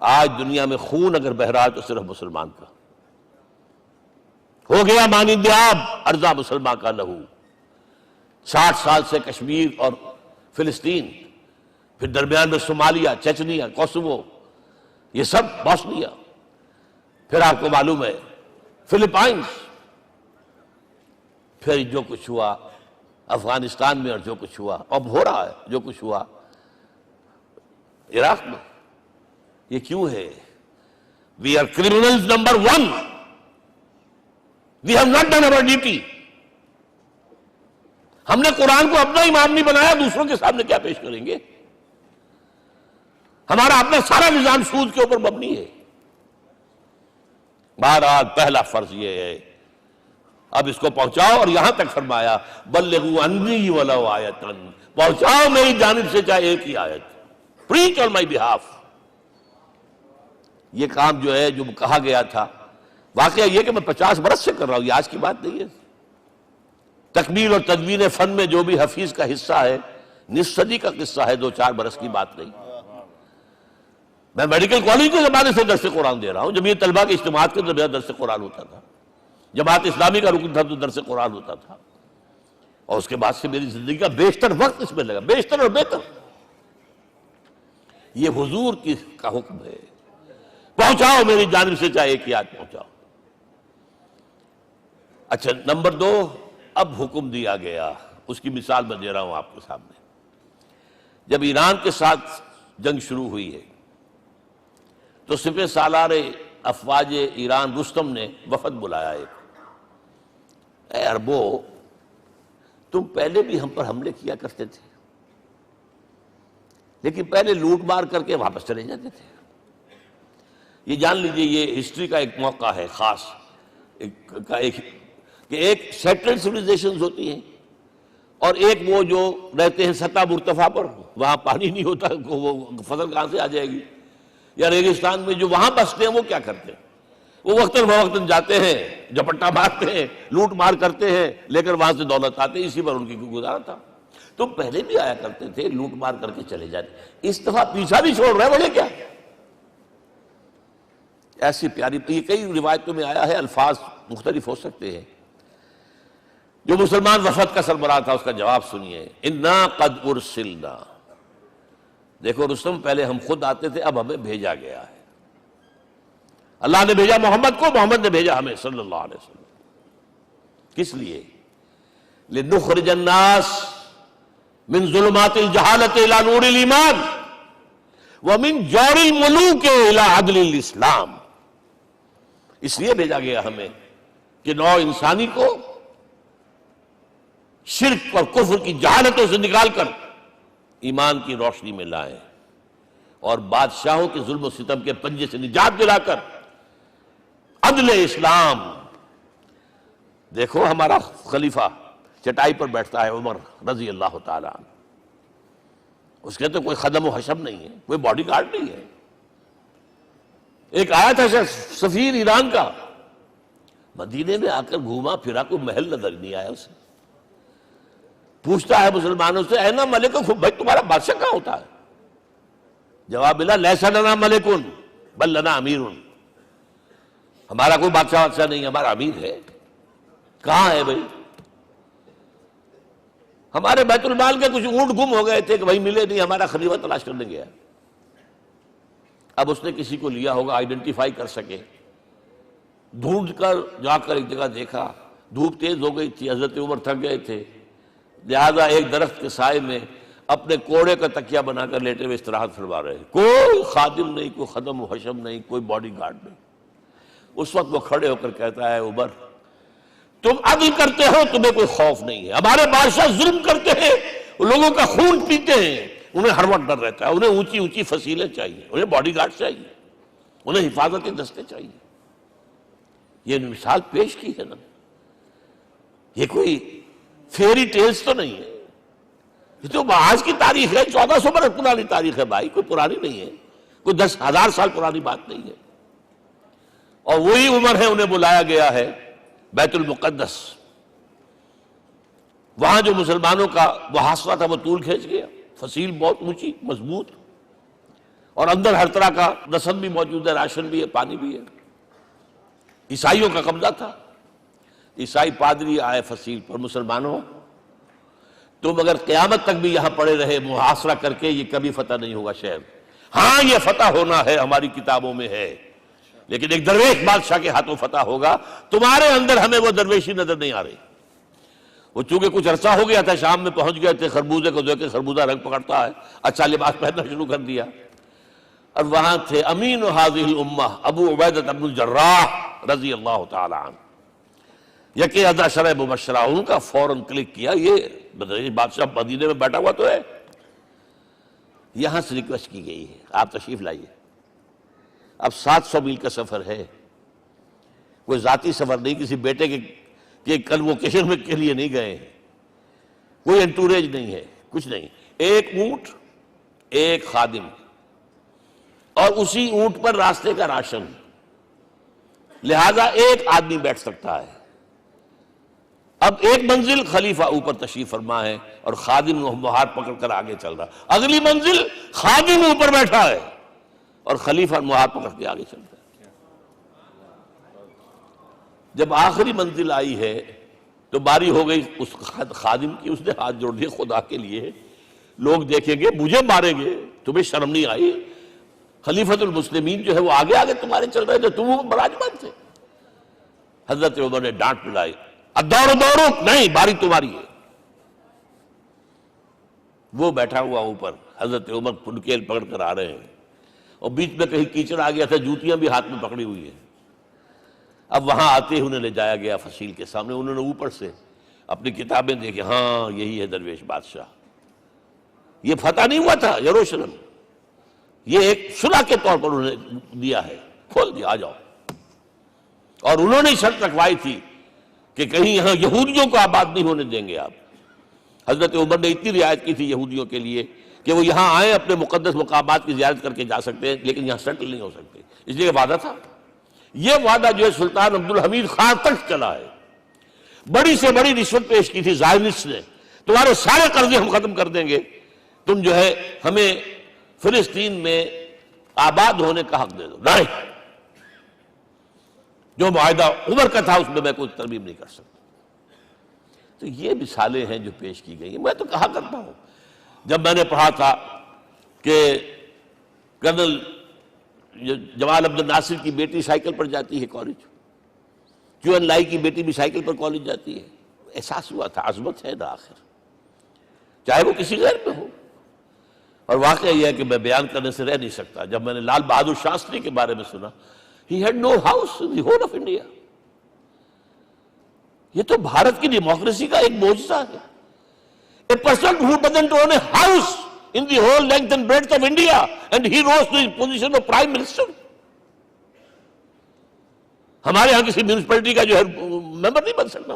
آج دنیا میں خون اگر بہ رہا ہے تو صرف مسلمان کا ہو گیا، مانند آب ارضا مسلمان کا لہو۔ 60 سال سے کشمیر اور فلسطین، پھر درمیان میں صومالیہ، چچنیا، کوسوو، یہ سب بوسنیا، پھر آپ کو معلوم ہے فلپائنز، پھر جو کچھ ہوا افغانستان میں، اور جو کچھ ہوا اب ہو رہا ہے، جو کچھ ہوا عراق میں۔ یہ کیوں ہے؟ We are criminals number 1. We have not done our duty. ہم نے قرآن کو اپنا امام نہیں بنایا، دوسروں کے سامنے کیا پیش کریں گے؟ ہمارا اپنا سارا نظام سود کے اوپر مبنی ہے۔ بہرحال پہلا فرض یہ ہے، اب اس کو پہنچاؤ، اور یہاں تک فرمایا بلغوا عنی ولو آیۃ، پہنچاؤ میری جانب سے چاہے ایک ہی آیت، preach on my behalf۔ یہ کام جو ہے، جو کہا گیا تھا، واقعہ یہ کہ میں 50 برس سے کر رہا ہوں، یہ آج کی بات نہیں ہے۔ تکمیل اور تدوین فن میں جو بھی حفیظ کا حصہ ہے، نصف صدی کا قصہ ہے، 2-4 برس کی بات نہیں۔ میں میڈیکل کالج کے زمانے سے درس قرآن دے رہا ہوں، جب یہ طلبہ کے اجتماعات کے درمیان درس قرآن ہوتا تھا، جماعت اسلامی کا رکن تھا تو درس قرآن ہوتا تھا، اور اس کے بعد سے میری زندگی کا بیشتر وقت اس میں لگا، بیشتر اور بہتر۔ یہ حضور کا حکم ہے، پہنچاؤ میری جانب سے چاہے ایک ہی آیت پہنچاؤ۔ اچھا نمبر 2، اب حکم دیا گیا، اس کی مثال میں دے رہا ہوں آپ کے سامنے۔ جب ایران کے ساتھ جنگ شروع ہوئی ہے تو سپہ سالار افواج ایران رستم نے وفد بلایا ایک، اے عربو تم پہلے بھی ہم پر حملے کیا کرتے تھے، لیکن پہلے لوٹ مار کر کے واپس چلے جاتے تھے۔ یہ جان لیجئے یہ ہسٹری کا ایک موقع ہے خاص کہ ایک سیٹلڈ سیویلائزیشنز ہوتی ہیں اور ایک وہ جو رہتے ہیں سطح مرتفع پر، وہاں پانی نہیں ہوتا، وہ فصل کہاں سے آ جائے گی، یا ریگستان میں جو وہاں بستے ہیں وہ کیا کرتے ہیں، وہ وقتاً فوقتاً جاتے ہیں، جپٹا مارتے ہیں، لوٹ مار کرتے ہیں، لے کر وہاں سے دولت آتے ہیں، اسی پر ان کی گزارا تھا۔ تو پہلے بھی آیا کرتے تھے، لوٹ مار کر کے چلے جاتے، اس دفعہ پیچھا نہیں چھوڑ رہے بڑے کیا؟ ایسی پیاری، یہ کئی روایتوں میں آیا ہے، الفاظ مختلف ہو سکتے ہیں۔ جو مسلمان وفد کا سربراہ تھا اس کا جواب سنیے، انا قد ارسلنا، دیکھو رستم پہلے ہم خود آتے تھے، اب ہمیں بھیجا گیا ہے، اللہ نے بھیجا محمد کو، محمد نے بھیجا ہمیں صلی اللہ علیہ وسلم۔ کس لیے؟ لنخرج الناس من ظلمات الجہالت الى نور الایمان ومن جور الملوک الى عدل الاسلام، اس لیے بھیجا گیا ہمیں کہ نوع انسانی کو شرک اور کفر کی جہالتوں سے نکال کر ایمان کی روشنی میں لائیں اور بادشاہوں کے ظلم و ستم کے پنجے سے نجات دلا کر عدل اسلام۔ دیکھو ہمارا خلیفہ چٹائی پر بیٹھتا ہے عمر رضی اللہ تعالیٰ عنہ، اس کے تو کوئی خدم و حشم نہیں ہے، کوئی باڈی گارڈ نہیں ہے۔ ایک آیا تھا سفیر ایران کا، مدینے میں آ کر گھوما پھرا، کوئی محل نظر نہیں آیا اسے، پوچھتا ہے مسلمانوں سے اینا ملککم، بھائی تمہارا بادشاہ کہاں ہوتا ہے؟ جواب ملا لیس لنا ملکن بل لنا امیر، ہمارا کوئی بادشاہ نہیں، ہمارا امیر ہے۔ کہاں ہے بھائی؟ ہمارے بیت المال کے کچھ اونٹ گم ہو گئے تھے کہ بھائی ملے نہیں، ہمارا خلیفہ تلاش کرنے گیا۔ اب اس نے کسی کو لیا ہوگا، آئیڈینٹیفائی کر سکے، ڈھونڈ کر جا کر ایک جگہ دیکھا، دھوپ تیز ہو گئی تھی، حضرت عمر تھک گئے تھے، لہذا ایک درخت کے سائے میں اپنے کوڑے کا تکیہ بنا کر لیٹے ہوئے استراحت فرما رہے، کوئی خادم نہیں، کوئی خدم و حشم نہیں، کوئی باڈی گارڈ نہیں۔ اس وقت وہ کھڑے ہو کر کہتا ہے عمر تم عدل کرتے ہو، تمہیں کوئی خوف نہیں ہے، ہمارے بادشاہ ظلم کرتے ہیں، لوگوں کا خون پیتے ہیں، انہیں ہر وقت ڈر رہتا ہے، انہیں اونچی اونچی فصیلیں چاہیے، انہیں باڈی گارڈ چاہیے، انہیں حفاظتی دستے چاہیے۔ یہ مثال پیش کی ہے نا، یہ کوئی فیری ٹیلز تو نہیں ہے، یہ تو آج کی تاریخ ہے، 1400 برس پرانی تاریخ ہے بھائی، کوئی پرانی نہیں ہے، کوئی 10,000 سال پرانی بات نہیں ہے۔ اور وہی عمر ہے، انہیں بلایا گیا ہے بیت المقدس، وہاں جو مسلمانوں کا محاصرہ تھا وہ طول کھینچ گیا، فصیل بہت اونچی مضبوط، اور اندر ہر طرح کا رسد بھی موجود ہے، راشن بھی ہے، پانی بھی ہے۔ عیسائیوں کا قبضہ تھا، عیسائی پادری آئے فصیل پر، مسلمانوں تم اگر قیامت تک بھی یہاں پڑے رہے محاصرہ کر کے، یہ کبھی فتح نہیں ہوگا شہر، ہاں یہ فتح ہونا ہے، ہماری کتابوں میں ہے، لیکن ایک درویش بادشاہ کے ہاتھوں فتح ہوگا، تمہارے اندر ہمیں وہ درویشی نظر نہیں آ رہی۔ وہ چونکہ کچھ عرصہ ہو گیا تھا، شام میں پہنچ گئے تھے، خربوزے کو دیکھ کے خربوزہ رنگ پکڑتا ہے، اچھا لباس پہننا شروع کر دیا، اور وہاں تھے امین هذه الامہ ابو عبیدہ بن الجراح رضی اللہ تعالی عنہ، یکی عشرہ مبشرہ، ان کا فوراً کلک کیا، یہ بادشاہ مدینے میں بیٹھا ہوا تو ہے، یہاں سے ریکویسٹ کی گئی ہے آپ تشریف لائیے۔ اب 700 میل کا سفر ہے، کوئی ذاتی سفر نہیں، کسی بیٹے کے کنووکیشن میں کے لیے نہیں گئے ہیں، کوئی انٹوریج نہیں ہے، کچھ نہیں، ایک اونٹ، ایک خادم، اور اسی اونٹ پر راستے کا راشن، لہذا ایک آدمی بیٹھ سکتا ہے۔ اب ایک منزل خلیفہ اوپر تشریف فرما ہے اور خادم ہاتھ پکڑ کر آگے چل رہا، اگلی منزل خادم اوپر بیٹھا ہے اور خلیفہ ہاتھ پکڑ کے آگے چل رہا ہے۔ جب آخری منزل آئی ہے تو باری ہو گئی اس خادم کی، اس نے ہاتھ جوڑ دیے، خدا کے لیے لوگ دیکھیں گے، مجھے ماریں گے، تمہیں شرم نہیں آئی؟ خلیفۃ المسلمین جو ہے وہ آگے آگے تمہارے چل رہے تھے، تم براجمان تھے۔ حضرت عمر نے ڈانٹ پلائی، الدور دورک، نہیں باری تمہاری ہے۔ وہ بیٹھا ہوا اوپر، حضرت عمر پنکیل پکڑ کر آ رہے ہیں، اور بیچ میں کہیں کیچڑ آ گیا تھا، جوتیاں بھی ہاتھ میں پکڑی ہوئی ہیں۔ اب وہاں آتے ہی انہیں لے جایا گیا فصیل کے سامنے، انہوں نے اوپر سے اپنی کتابیں دیکھی، ہاں یہی ہے درویش بادشاہ، یہ فتح نہیں ہوا تھا یروشلم، یہ ایک صلح کے طور پر انہوں نے دیا ہے، کھول دیا، آ جاؤ۔ اور انہوں نے شرط رکھوائی تھی کہ کہیں یہاں یہودیوں کو آباد نہیں ہونے دیں گے آپ۔ حضرت عمر نے اتنی رعایت کی تھی یہودیوں کے لیے کہ وہ یہاں آئیں، اپنے مقدس مقامات کی زیارت کر کے جا سکتے ہیں، لیکن یہاں سیٹل نہیں ہو سکتے، اس لیے وعدہ تھا۔ یہ وعدہ جو ہے سلطان عبدالحمید خان تک چلا ہے۔ بڑی سے بڑی رشوت پیش کی تھی زائرنسٹ نے، تمہارے سارے قرضے ہم ختم کر دیں گے، تم جو ہے ہمیں فلسطین میں آباد ہونے کا حق دے دو۔ نہیں، جو معاہدہ عمر کا تھا اس میں میں کوئی ترمیم نہیں کر سکتا۔ تو یہ مثالیں ہیں جو پیش کی گئی ہیں۔ میں تو کہا کرتا ہوں، جب میں نے پڑھا تھا کہ کرنل جمال عبد الناصر کی بیٹی سائیکل پر جاتی ہے کالج، کیو این لائی کی بیٹی بھی سائیکل پر کالج جاتی ہے، احساس ہوا تھا عظمت ہے نا آخر، چاہے وہ کسی غیر پہ ہو۔ اور واقعہ یہ ہے کہ میں بیان کرنے سے رہ نہیں سکتا، جب میں نے لال بہادر شاستری کے بارے میں سنا، he had no house in the whole of India۔ یہ تو بھارت کی ڈیموکریسی کا ایک معجزہ ہے۔ A person who doesn't own a house in the whole length and breadth of India and he rose to the position of Prime Minister۔ ہمارے ہاں کسی میونسپلٹی کا جو ہے ممبر نہیں بن سکتا،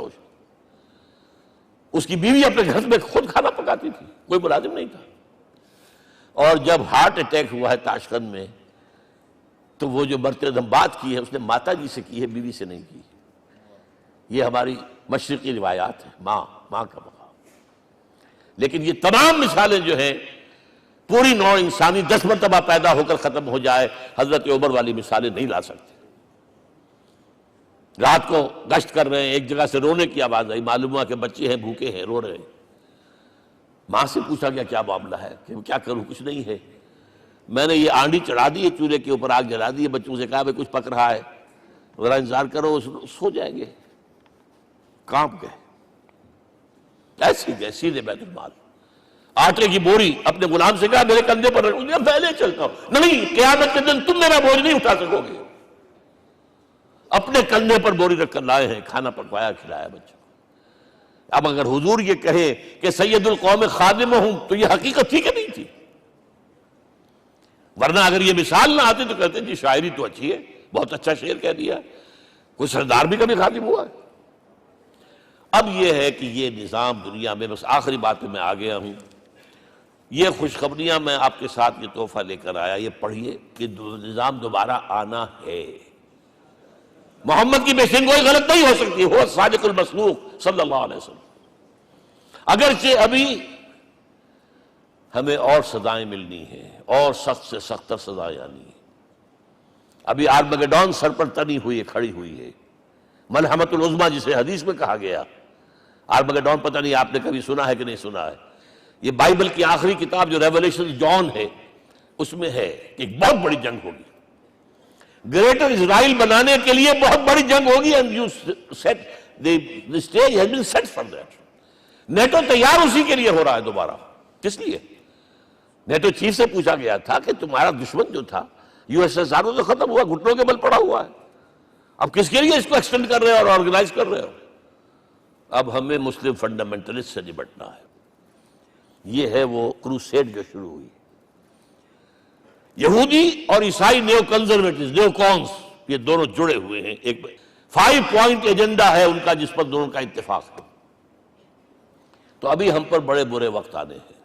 اس کی بیوی اپنے گھر میں خود کھانا پکاتی تھی، کوئی ملازم نہیں تھا۔ اور جب ہارٹ اٹیک ہوا ہے تاشقند میں، تو وہ جو مرتے دم بات کی ہے اس نے ماتا جی سے کی ہے، بیوی سے نہیں کی۔ یہ ہماری مشرقی روایات ہیں، ماں کا مقام۔ لیکن یہ تمام مثالیں جو ہیں، پوری نوع انسانی 10 مرتبہ پیدا ہو کر ختم ہو جائے، حضرت عمر والی مثالیں نہیں لا سکتے۔ رات کو گشت کر رہے ہیں، ایک جگہ سے رونے کی آواز آئی، معلوم ہوا کہ بچے ہیں، بھوکے ہیں، رو رہے ہیں۔ ماں سے پوچھا گیا کیا معاملہ ہے، کہ کیا کروں، کچھ نہیں ہے، میں نے یہ آنڈی چڑھا دی ہے، چولہے کے اوپر آگ جلا دی ہے، بچوں سے کہا کچھ پک رہا ہے، ذرا انتظار کرو، سو جائیں گے۔ کانپ گئے، ایسی گئے سیدھے بیت المال، آٹے کی بوری اپنے غلام سے کہا میرے کندھے پر رکھ، پہلے چلتا ہوں، نہیں قیامت کے دن تم میرا بوجھ نہیں اٹھا سکو گے۔ اپنے کندھے پر بوری رکھ کر لائے ہیں، کھانا پکوایا، کھلایا بچوں۔ اب اگر حضور یہ کہے کہ سید القوم خادم ہوں، تو یہ حقیقت تھی کہ نہیں تھی؟ ورنہ اگر یہ مثال نہ آتی تو کہتے جی شاعری تو اچھی ہے، بہت اچھا شعر کہہ دیا، کوئی سردار بھی کبھی خادم ہوا ہے۔ اب یہ ہے کہ یہ نظام دنیا میں، بس آخری بات میں آ گیا ہوں، یہ خوشخبریاں میں آپ کے ساتھ یہ تحفہ لے کر آیا، یہ پڑھیے کہ نظام دوبارہ آنا ہے۔ محمد کی پیشن گوئی غلط نہیں ہو سکتی، وہ صادق المصدوق صلی اللہ علیہ وسلم۔ اگرچہ ابھی ہمیں اور سزائیں ملنی ہیں، اور سخت سے سختر سزائیں آنی ہیں۔ ابھی آرمگیڈون سر پر تنی ہوئی ہے، کھڑی ہوئی ہے، ملحمۃ العظمیٰ جسے حدیث میں کہا گیا۔ آرمگیڈون پتہ نہیں آپ نے کبھی سنا ہے کہ نہیں سنا ہے؟ یہ بائبل کی آخری کتاب جو ریولیشن جان ہے، اس میں ہے کہ ایک بہت بڑی جنگ ہوگی، گریٹر اسرائیل بنانے کے لیے بہت بڑی جنگ ہوگی، and you set the stage has been set for that۔ NATO تیار اسی کے لیے ہو رہا ہے دوبارہ۔ کس لیے؟ نیٹو چیف سے پوچھا گیا تھا کہ تمہارا دشمن جو تھا USSR تو ختم ہوا، گھٹنوں کے بل پڑا ہوا ہے، اب کس کے لیے اس کو ایکسٹینڈ کر رہے ہو اور آرگنائز کر رہے ہو؟ اب ہمیں مسلم فنڈامنٹلسٹ سے نمٹنا ہے۔ یہ ہے وہ کروسیڈ جو شروع ہوئی۔ یہودی اور عیسائی نیو کنزرویٹوز، نیو کونس، یہ دونوں جڑے ہوئے ہیں، ایک 5 پوائنٹ ایجنڈا ہے ان کا جس پر دونوں کا اتفاق ہے۔ تو ابھی ہم پر بڑے برے وقت آنے ہیں،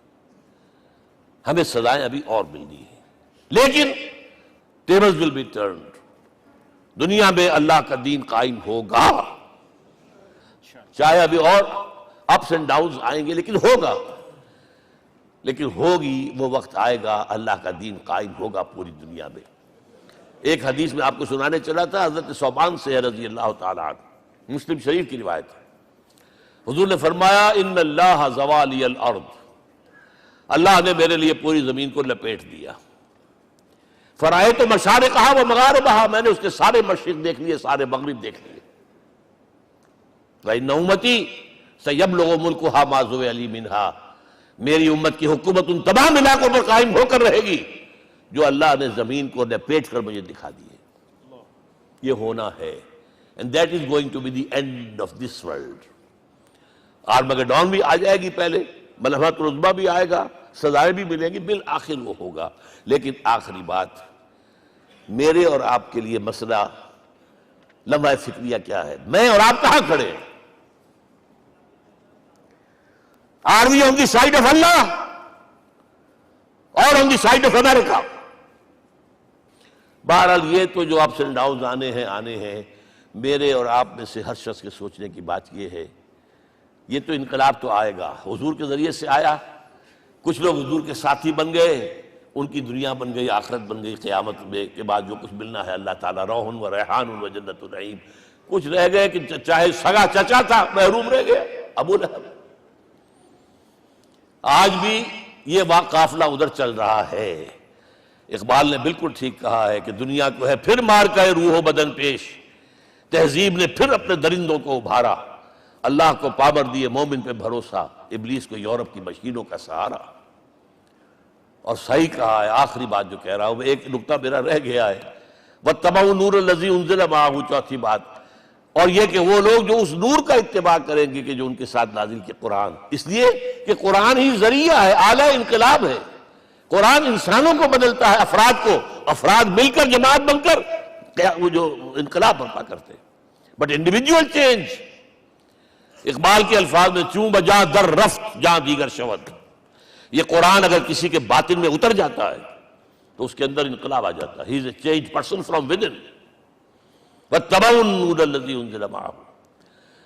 ہمیں سزائیں ابھی اور ملنی ہیں، لیکن tables will be turned۔ دنیا میں اللہ کا دین قائم ہوگا، چاہے ابھی اور اپس اینڈ ڈاؤنز آئیں گے، لیکن ہوگا، لیکن ہوگی، وہ وقت آئے گا اللہ کا دین قائم ہوگا پوری دنیا میں۔ ایک حدیث میں آپ کو سنانے چلا تھا، حضرت ثوبان سے رضی اللہ تعالیٰ عنہ، مسلم شریف کی روایت ہے۔ حضور نے فرمایا ان اللہ زوالی الارض، اللہ نے میرے لیے پوری زمین کو لپیٹ دیا۔ فرائے تو مشارقہا و مغاربہا، میں نے اس کے سارے مشرق دیکھ لیے، سارے مغرب دیکھ لیے۔ وَإِنَّ أُمَّتِي سَيَبْلُغُ مُلْكُهَا مَا زُوِئَ لِي مِنْهَا، میری امت کی حکومت ان تمام علاقوں پر قائم ہو کر رہے گی جو اللہ نے زمین کو لپیٹ کر مجھے دکھا دیے. یہ ہونا ہے. And that is going to be the end of this world. Armageddon بھی آ جائے گی پہلے، ملحمۃ العظمیٰ بھی آئے گا، سزائیں بھی ملیں گی، بالآخر وہ ہوگا. لیکن آخری بات، میرے اور آپ کے لیے مسئلہ لمحہ فکریہ کیا ہے؟ میں اور آپ کہاں کھڑے ہیں؟ Are we on the side of Allah or on the side of America? بہرحال یہ تو جو اپس اینڈ ڈاؤنز آنے ہیں، میرے اور آپ میں سے ہر شخص کے سوچنے کی بات یہ ہے، یہ تو انقلاب تو آئے گا، حضور کے ذریعے سے آیا، کچھ لوگ حضور کے ساتھی بن گئے، ان کی دنیا بن گئی، آخرت بن گئی، قیامت میں کے بعد جو کچھ ملنا ہے اللہ تعالیٰ روح و ریحان و جنت النعیم. کچھ رہ گئے کہ چاہے سگا چچا تھا محروم رہ گئے، ابو لہب. آج بھی یہ قافلہ ادھر چل رہا ہے. اقبال نے بالکل ٹھیک کہا ہے کہ دنیا کو ہے پھر مار کا روح و بدن پیش، تہذیب نے پھر اپنے درندوں کو ابھارا، اللہ کو پاور دیے مومن پہ بھروسہ، ابلیس کو یورپ کی مشینوں کا سہارا. اور صحیح کہا ہے. آخری بات جو کہہ رہا ہوں، ایک نقطہ میرا رہ گیا ہے، وَاتَّبَعُوا النُّورَ الَّذِي أُنزِلَ مَعَهُ، چوتھی بات، اور یہ کہ وہ لوگ جو اس نور کا اتباع کریں گے کہ جو ان کے ساتھ نازل کے قرآن، اس لیے کہ قرآن ہی ذریعہ ہے، آلہ انقلاب ہے. قرآن انسانوں کو بدلتا ہے، افراد کو، افراد مل کر جماعت بن کر وہ جو انقلاب برپا کرتے ہیں. بٹ انڈیویجول چینج، اقبال کے الفاظ میں چوں بجاں در رفت جاں دیگر شود، یہ قرآن اگر کسی کے باطن میں اتر جاتا ہے تو اس کے اندر انقلاب آ جاتا ہے. He is a change person from within. وَاتَّبَعُوا النُّورَ الَّذِي أُنزِلَ مَعَهُ.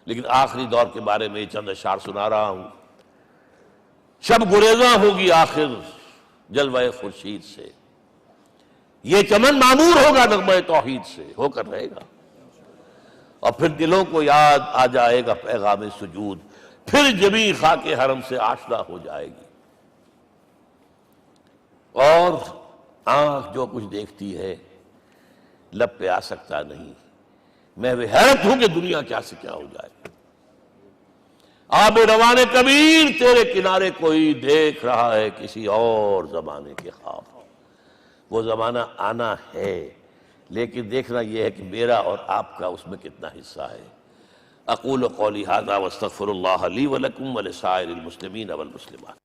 لیکن آخری دور کے بارے میں چند اشعار سنا رہا ہوں. شب گریزاں ہوگی آخر جلوہ خورشید سے، یہ چمن معمور ہوگا نغمہ توحید سے، ہو کر رہے گا. اور پھر دلوں کو یاد آ جائے گا پیغام سجود، پھر جبیں خاک حرم سے آشنا ہو جائے گی. اور آنکھ جو کچھ دیکھتی ہے لب پہ آ سکتا نہیں. میں حیرت ہوں کہ دنیا کیا سے کیا ہو جائے. آب روان کبیر تیرے کنارے کوئی دیکھ رہا ہے کسی اور زمانے کے خواب. وہ زمانہ آنا ہے، لیکن دیکھنا یہ ہے کہ میرا اور آپ کا اس میں کتنا حصہ ہے. اقول قولی ھذا واستغفر اللہ لی ولکم ولسائر المسلمین والمسلمات.